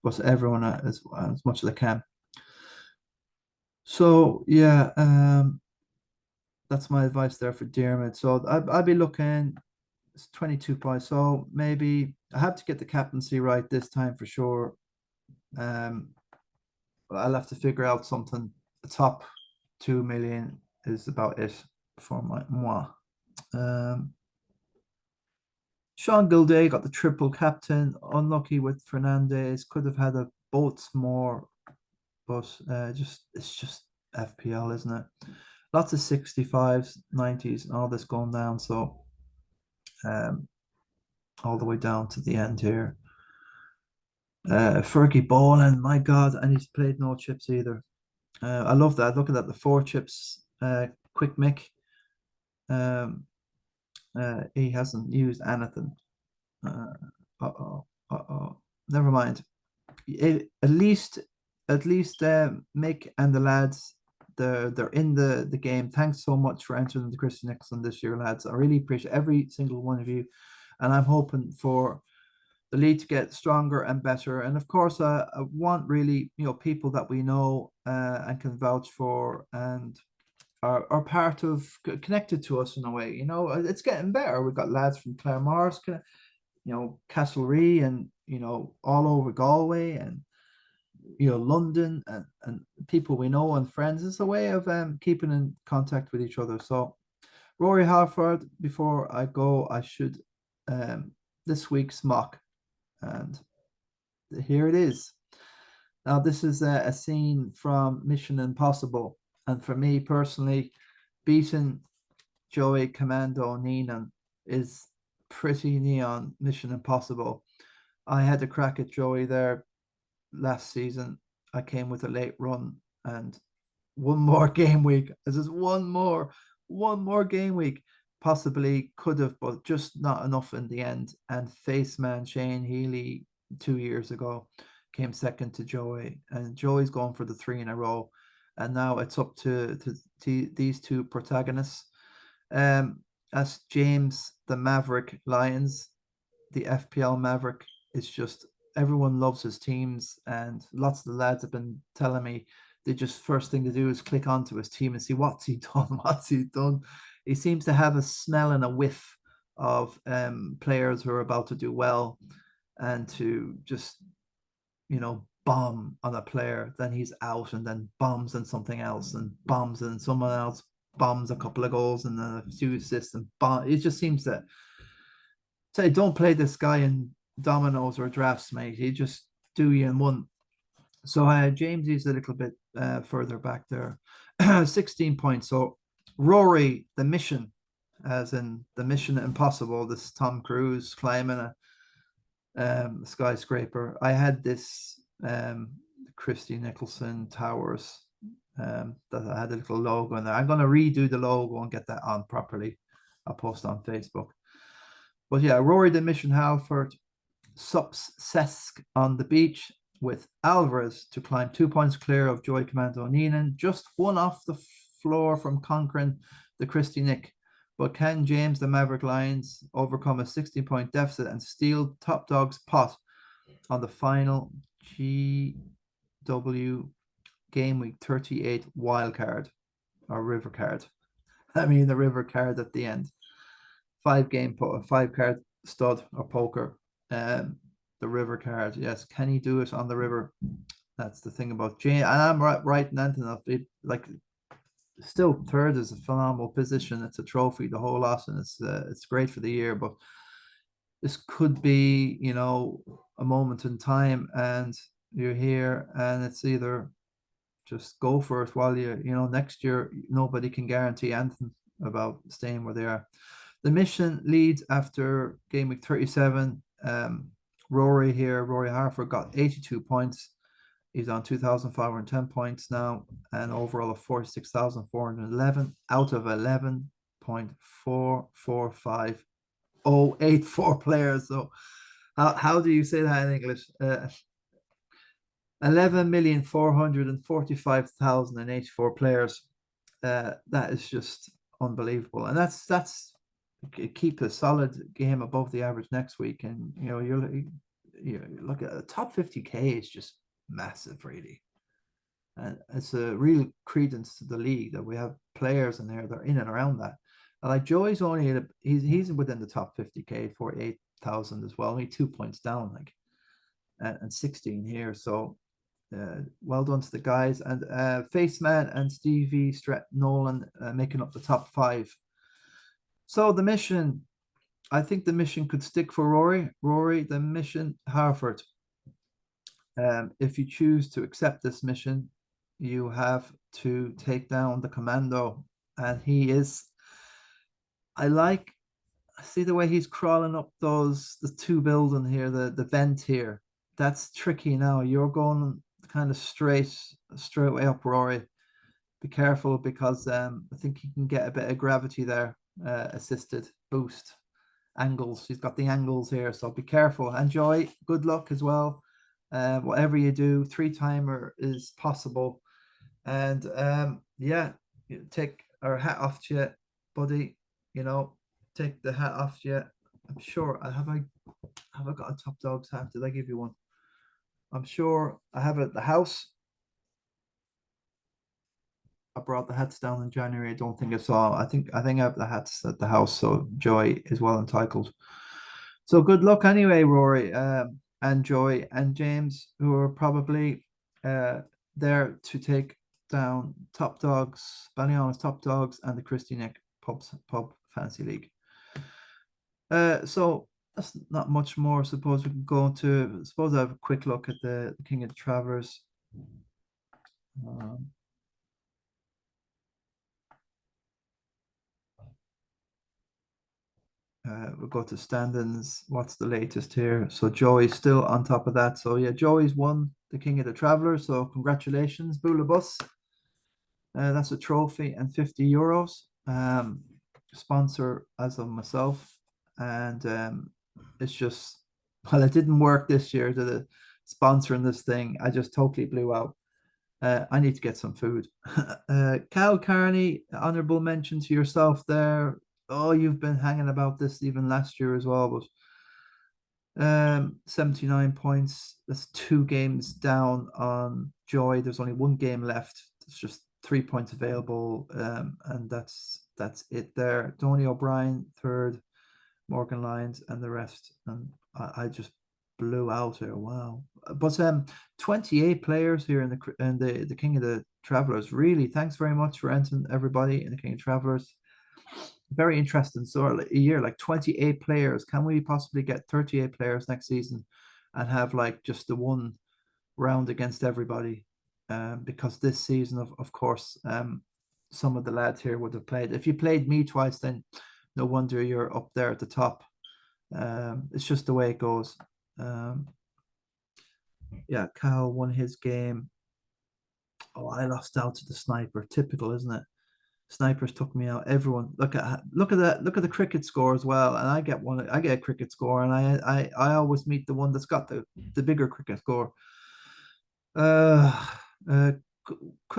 but everyone as much as I can. So yeah, that's my advice there for Dermot. So I'd be looking. It's 22 points, so maybe I have to get the captaincy right this time for sure. But I'll have to figure out something. The top 2 million is about it for moi. Um, Sean Gilday got the triple captain. Unlucky with Fernandez. Could have had a both more, but it's just FPL, isn't it? Lots of 65s, 90s, and all this going down. So all the way down to the end here. Fergie Boland, my God, and he's played no chips either. I love that. Looking at the 4 chips, quick Mick. He hasn't used anything. Uh-oh. Never mind. At least Mick and the lads, they're in the game. Thanks so much for entering the Christy Nicholson this year, lads. I really appreciate every single one of you, and I'm hoping for the league to get stronger and better. And of course, I want really people that we know and can vouch for and are part of connected to us in a way. It's getting better. We've got lads from Claremorris, Castlereagh, and all over Galway and London and people we know and friends. It's a way of keeping in contact with each other. So Rory Harford, before I go, I should this week's mock, and here it is. Now this is a scene from Mission Impossible, and for me personally, beating Joey Commando Neenan is pretty neon Mission Impossible. I had a crack at Joey there last season. I came with a late run, and one more game week. This is one more game week. Possibly could have, but just not enough in the end. And face man Shane Healy 2 years ago came second to Joey, and Joey's going for the 3 in a row. And now it's up to these two protagonists. As James the Maverick Lyons, the FPL Maverick, is just everyone loves his teams, and lots of the lads have been telling me they just first thing to do is click onto his team and see what's he done. He seems to have a smell and a whiff of players who are about to do well, and to just bomb on a player, then he's out, and then bombs on something else, and bombs and someone else bombs a couple of goals and then a few assists, and it just seems to say, don't play this guy in dominoes or drafts, mate. He just do you in one. So James is a little bit further back there. 16 points. So Rory the Mission, as in the Mission Impossible, this Tom Cruise climbing a skyscraper. I had this Christy Nicholson Towers that I had a little logo in there. I'm going to redo the logo and get that on properly. I'll post on Facebook. But yeah, Rory the Mission Halford sups Sesk on the beach with Alvarez to climb 2 points clear of Joey Commando Neenan, just one off the floor from conquering the Christy Nick But can James the Maverick Lyons overcome a 16-point deficit and steal top dog's pot on the final GW game week 38 wild card or river card? I mean the river card at the end. 5 card stud or poker. The river card, yes. Can he do it on the river? That's the thing about Jane. And I'm right and enough. Like still third is a phenomenal position. It's a trophy, the whole lot, and it's great for the year. But this could be, a moment in time, and you're here, and it's either just go for it while next year nobody can guarantee anything about staying where they are. The Mission leads after game week 37. Rory Harford got 82 points. He's on 2,510 points now, and overall of 46,411 out of 11.445084 players. So how do you say that in English? 11,445,084 players. That is just unbelievable, and that's keep a solid game above the average next week, and you look at the top 50k is just massive, really, and it's a real credence to the league that we have players in there that are in and around that. And like Joey's only he's within the top 50k, 48,000 as well, only 2 points down, like, and 16 here. So well done to the guys, and Faceman and Stevie Nolan making up the top 5. So the Mission, I think the Mission could stick for Rory the Mission Harford. If you choose to accept this mission, you have to take down the Commando, and he is. I see the way he's crawling up the 2 building here, the vent here. That's tricky now. You're going kind of straight way up, Rory. Be careful, because I think he can get a bit of gravity there, assisted boost angles. He's got the angles here, so be careful. And Joy, good luck as well. Whatever you do, 3-timer is possible. And yeah, take our hat off to you, buddy. Take the hat off to you. I'm sure I got a top dog's hat. Did I give you one? I'm sure I have it at the house. I brought the hats down in January. I don't think I saw. I think I have the hats at the house. So Joy is well entitled. So good luck anyway, Rory, and Joy and James, who are probably there to take down top dogs, Ballyhaunis top dogs, and the Christy Nick Pub Fantasy League. So that's not much more. Suppose we can go into. Suppose I have a quick look at the King of the Travelers. We'll go to standings. What's the latest here? So Joey's still on top of that. So yeah, Joey's won the King of the Travelers. So congratulations, Bula Bus. That's a trophy and €50. Sponsor as of myself, and it's just, well, it didn't work this year. The sponsoring this thing, I just totally blew out. I need to get some food. Cal Carney, honorable mention to yourself there. Oh, you've been hanging about this even last year as well, but 79 points. That's 2 games down on Joy. There's only 1 game left. It's just 3 points available, and that's it there. Tony O'Brien third, Morgan Lyons, and the rest. And I just blew out here. Wow. But 28 players here in the King of the Travelers. Really, thanks very much for entering, everybody, in the King of Travelers. Very interesting. So a year like 28 players. Can we possibly get 38 players next season and have like just the 1 round against everybody? Because this season, of course, some of the lads here would have played. If you played me twice, then no wonder you're up there at the top. It's just the way it goes. Yeah, Cal won his game. Oh, I lost out to the sniper. Typical, isn't it? Snipers took me out. Everyone, look at the cricket score as well. And I get a cricket score, and I always meet the one that's got the bigger cricket score. Could I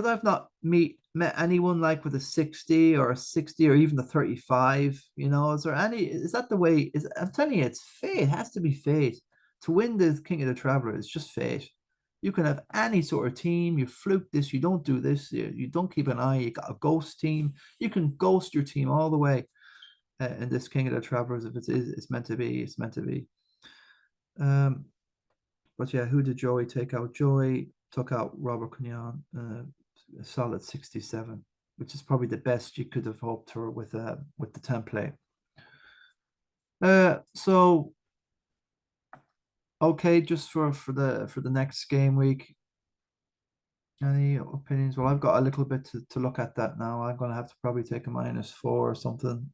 have not meet met anyone like with a 60 or a 60 or even a 35? Is there any, is that the way? I'm telling you, it's fate. It has to be fate. To win the King of the Traveler, it's just fate. You can have any sort of team. You fluke this, you don't do this, you don't keep an eye. You got a ghost team. You can ghost your team all the way in this King of the Travelers. If it's meant to be, it's meant to be. Um, but yeah, who did Joey take out? Joey took out Robert Cunyon, a solid 67, which is probably the best you could have hoped for with the template. So okay, just for the next game week. Any opinions? Well, I've got a little bit to look at that now. I'm gonna have to probably take a -4 or something,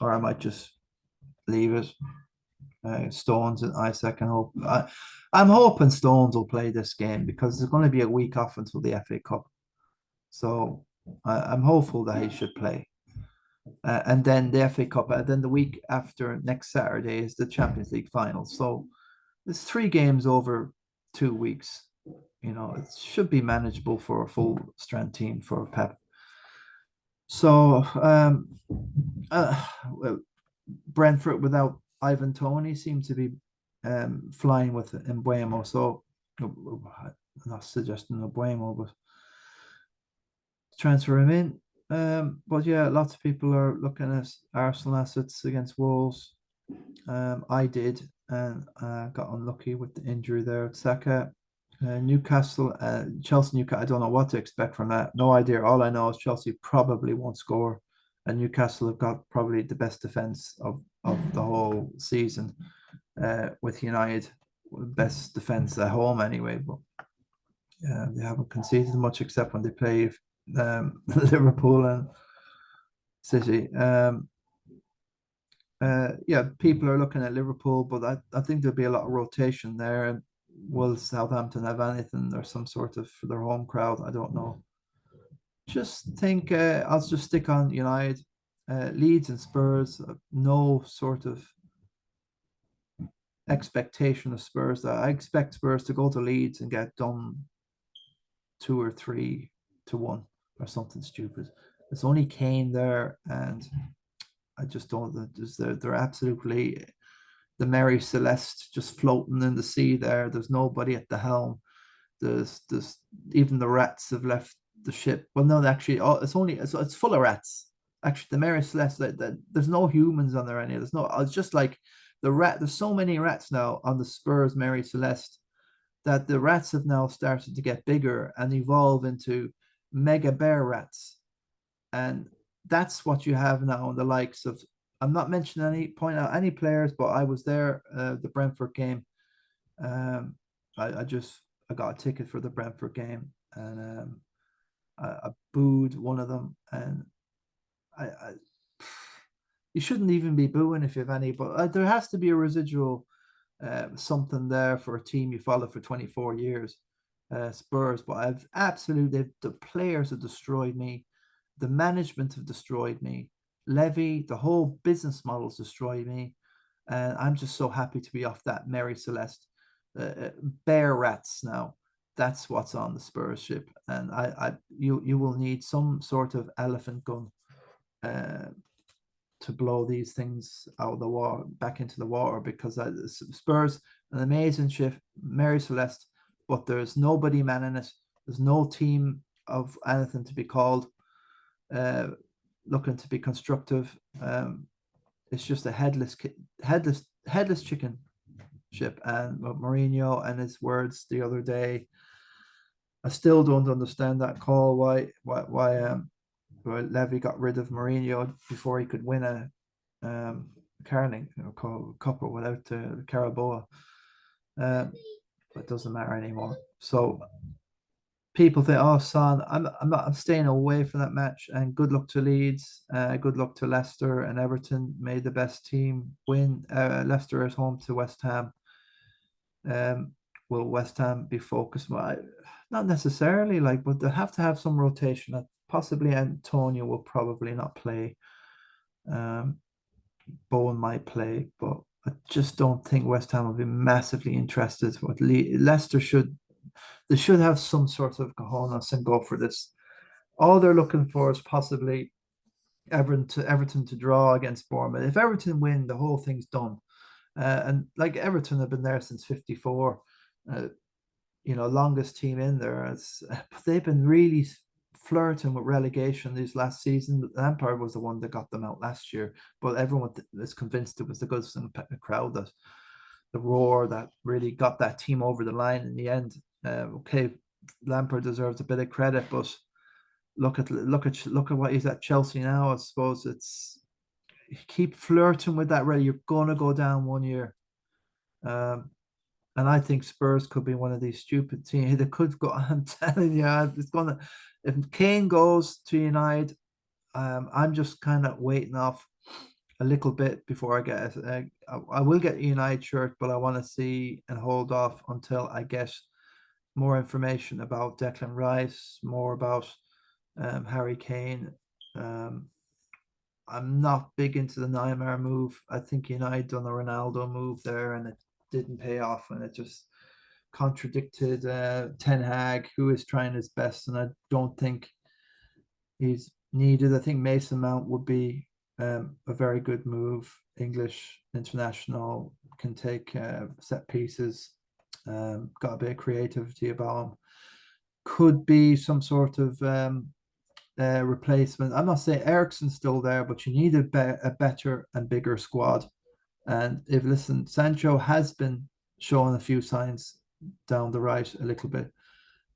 or I might just leave it. Stones and Isaac and hope. I'm hoping Stones will play this game because there's going to be a week off until the FA Cup. So I'm hopeful that he should play. And then the FA Cup, and then the week after next Saturday is the Champions League final. So it's 3 games over 2 weeks. It should be manageable for a full strength team for Pep. So well, Brentford without Ivan Toney seem to be flying with Embuemo. So I'm not suggesting Embuemo, but transfer him in. But yeah, lots of people are looking at Arsenal assets against Wolves. I did, and got unlucky with the injury there at Saka. Newcastle, Chelsea, Newcastle. I don't know what to expect from that. No idea. All I know is Chelsea probably won't score, and Newcastle have got probably the best defense of the whole season. With United, best defense at home anyway. But they haven't conceded much except when they play Liverpool and City. Yeah, people are looking at Liverpool, but I think there'll be a lot of rotation there. And will Southampton have anything or some sort of for their home crowd? I don't know. Just think I'll just stick on United, Leeds and Spurs. No sort of expectation of Spurs. I expect Spurs to go to Leeds and get done 2 or 3-1 or something stupid. It's only Kane there, and I just don't. They're absolutely the Mary Celeste just floating in the sea there. There's nobody at the helm. There's even the rats have left the ship. Well, no, actually, it's full of rats. Actually, the Mary Celeste, there's no humans on there any. There's no. It's just like the rat. There's so many rats now on the Spurs Mary Celeste that the rats have now started to get bigger and evolve into mega bear rats, and that's what you have now in the likes of. I'm not mentioning point out any players, but I was there the Brentford game. I got a ticket for the Brentford game, and I booed one of them, and I you shouldn't even be booing if you have any, but there has to be a residual something there for a team you follow for 24 years, Spurs. But I've absolutely the players have destroyed me, the management have destroyed me, Levy, the whole business model's destroyed me, and I'm just so happy to be off that Mary Celeste. Bear rats now. That's what's on the Spurs ship, and you will need some sort of elephant gun to blow these things out of the water back into the water, because Spurs an amazing ship, Mary Celeste, but there's nobody manning it. There's no team of anything to be called. Looking to be constructive. It's just a headless chicken ship. And Mourinho and his words the other day, I still don't understand that call. Why Levy got rid of Mourinho before he could win a Carling Cup or without Caraboa. It doesn't matter anymore. So people think, oh, Son, I'm staying away from that match. And good luck to Leeds. Good luck to Leicester and Everton. May the best team win. Leicester at home to West Ham. Will West Ham be focused? Well, not necessarily, but they have to have some rotation. Possibly Antonio will probably not play. Bowen might play, but I just don't think West Ham will be massively interested. Leicester should have some sort of cojones and go for this. All they're looking for is possibly Everton to draw against Bournemouth. If Everton win, the whole thing's done. And like Everton have been there since '54. Uh, longest team in there. But they've been really flirting with relegation these last season. Lampard was the one that got them out last year, but everyone is convinced it was the Goodison crowd, that the roar that really got that team over the line in the end. Okay, Lampard deserves a bit of credit, but look at what he's at Chelsea now. I suppose it's keep flirting with that. Really, you're gonna go down one year. Um, and I think Spurs could be one of these stupid teams. They could go. I'm telling you, it's gonna. If Kane goes to United, I'm just kind of waiting off a little bit before I get it. I will get a United shirt, but I want to see and hold off until I get more information about Declan Rice, more about Harry Kane. Um, I'm not big into the Neymar move. I think United done a Ronaldo move there, and it didn't pay off, and it just contradicted Ten Hag, who is trying his best, and I don't think he's needed. I think Mason Mount would be a very good move. English international, can take set pieces. Got a bit of creativity about him. Could be some sort of replacement. I'm not saying Ericsson's still there, but you need a better and bigger squad. And if listen, Sancho has been showing a few signs down the right a little bit,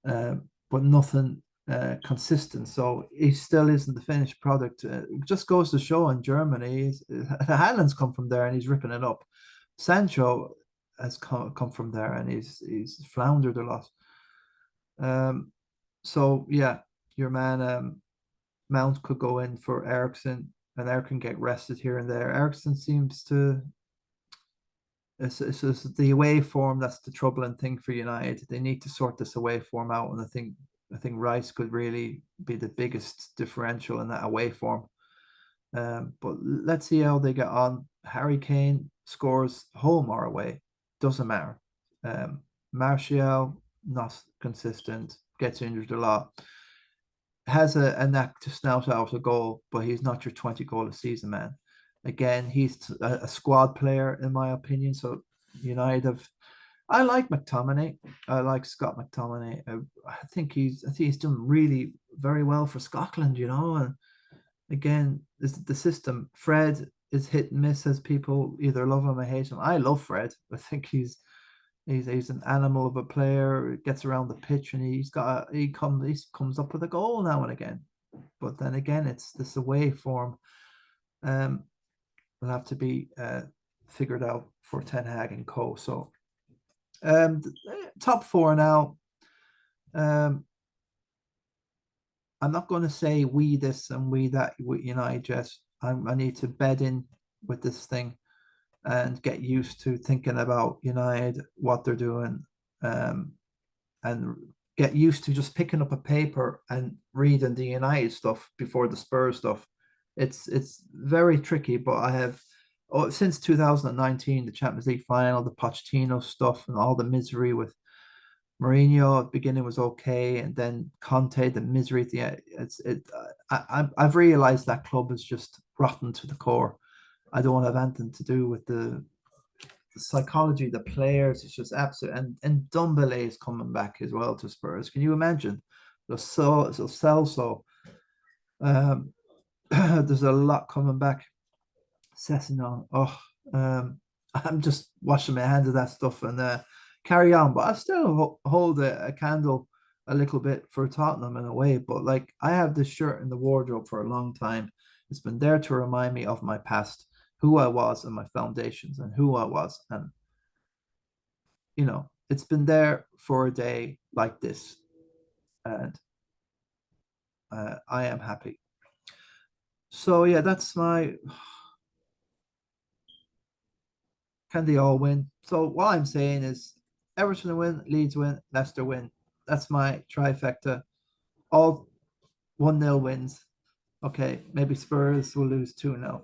but nothing consistent. So he still isn't the finished product. It just goes to show in Germany, Haaland's come from there and he's ripping it up. Sancho has come from there and he's floundered a lot. So yeah, your man Mount could go in for Ericsson, and Ericsson get rested here and there. Ericsson seems to. It's the away form that's the troubling thing for United. They need to sort this away form out, and I think Rice could really be the biggest differential in that away form. But let's see how they get on. Harry Kane scores home or away, doesn't matter. Martial not consistent, gets injured a lot. Has a knack to snout out a goal, but he's not your 20 goal a season man. Again, he's a squad player in my opinion. So United have. I like McTominay. I like Scott McTominay. I think he's done really very well for Scotland. And again, this the system. Fred is hit and miss as people either love him or hate him. I love Fred. I think he's an animal of a player. Gets around the pitch and he comes up with a goal now and again. But then again, it's this away form. Will have to be figured out for Ten Hag and Co. So top four now. Um, I'm not going to say we this and we that. I just I need to bed in with this thing and get used to thinking about United, what they're doing, and get used to just picking up a paper and reading the United stuff before the Spurs stuff. It's very tricky, but I have since 2019, the Champions League final, the Pochettino stuff, and all the misery with Mourinho at the beginning was okay, and then Conte, the misery at the end. I've realized that club is just rotten to the core. I don't have anything to do with the psychology, the players. It's just absolute. And Dumbele is coming back as well to Spurs. Can you imagine? So there's a lot coming back. Sessegnon. I'm just washing my hands of that stuff and carry on. But I still hold a candle a little bit for Tottenham in a way. But like I have this shirt in the wardrobe for a long time. It's been there to remind me of my past, who I was, and my foundations, and who I was. And it's been there for a day like this, and I am happy. So yeah, that's my. Can they all win? So what I'm saying is Everton win, Leeds win, Leicester win. That's my trifecta. All 1-0 wins. Okay, maybe Spurs will lose 2-0.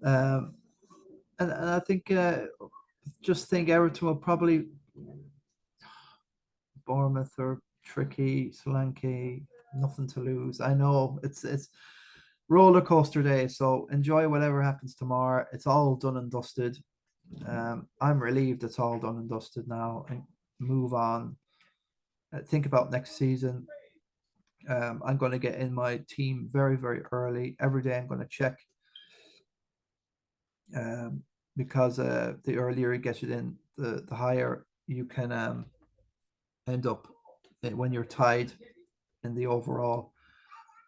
And I think just think Everton will probably Bournemouth or tricky, Solanke, nothing to lose. I know it's roller coaster day, so enjoy whatever happens tomorrow. It's all done and dusted. I'm relieved it's all done and dusted now, and move on. Think about next season. I'm going to get in my team very, very early. Every day I'm going to check, because the earlier you get it in, the higher you can end up when you're tied in the overall.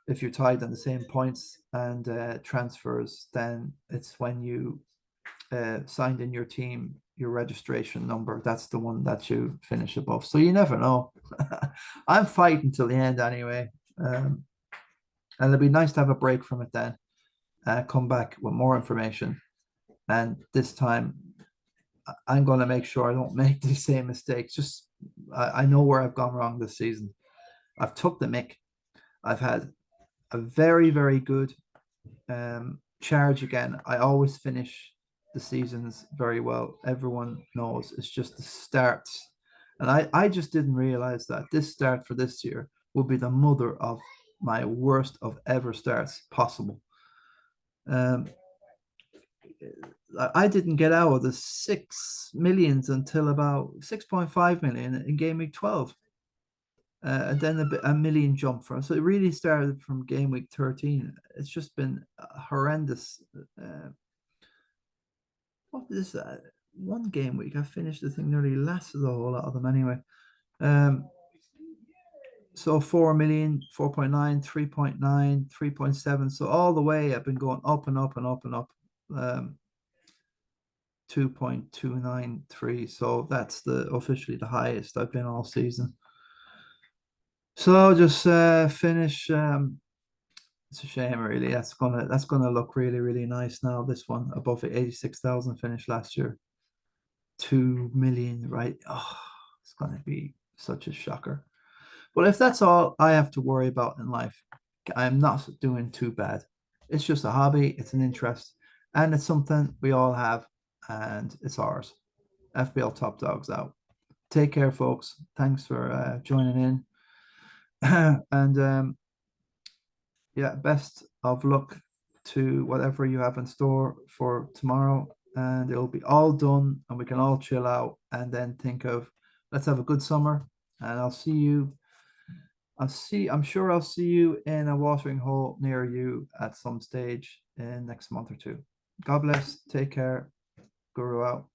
If you're tied on the same points and transfers, then it's when you signed in your team, your registration number, that's the one that you finish above. So you never know. I'm fighting till the end anyway. And it'd be nice to have a break from it then, come back with more information. And this time, I'm going to make sure I don't make the same mistakes. Just, I know where I've gone wrong this season. I've took the mick. I've had a very, very good charge again. I always finish the seasons very well. Everyone knows it's just the starts. And I just didn't realize that this start for this year would be the mother of my worst of ever starts possible. I didn't get out of the 6 millions until about 6.5 million in game week 12. And then a million jump for us. So it really started from game week 13. It's just been horrendous. What is that? One game week, I finished the thing nearly less of a whole lot of them anyway. So 4 million, 4.9, 3.9, 3.7. So all the way I've been going up and up and up and up. 2.293. So that's officially the highest I've been all season. So I'll just finish. It's a shame, really. That's gonna look really, really nice now. This one above the 86,000 finish last year. 2 million, right? Oh, it's gonna be such a shocker. But if that's all I have to worry about in life, I'm not doing too bad. It's just a hobby, it's an interest, and it's something we all have, and it's ours. FPL Top Dogs out. Take care, folks. Thanks for joining in. And yeah, best of luck to whatever you have in store for tomorrow. And it'll be all done and we can all chill out and then think of, let's have a good summer. And I'm sure I'll see you in a watering hole near you at some stage in next month or two. God bless. Take care. Guru out.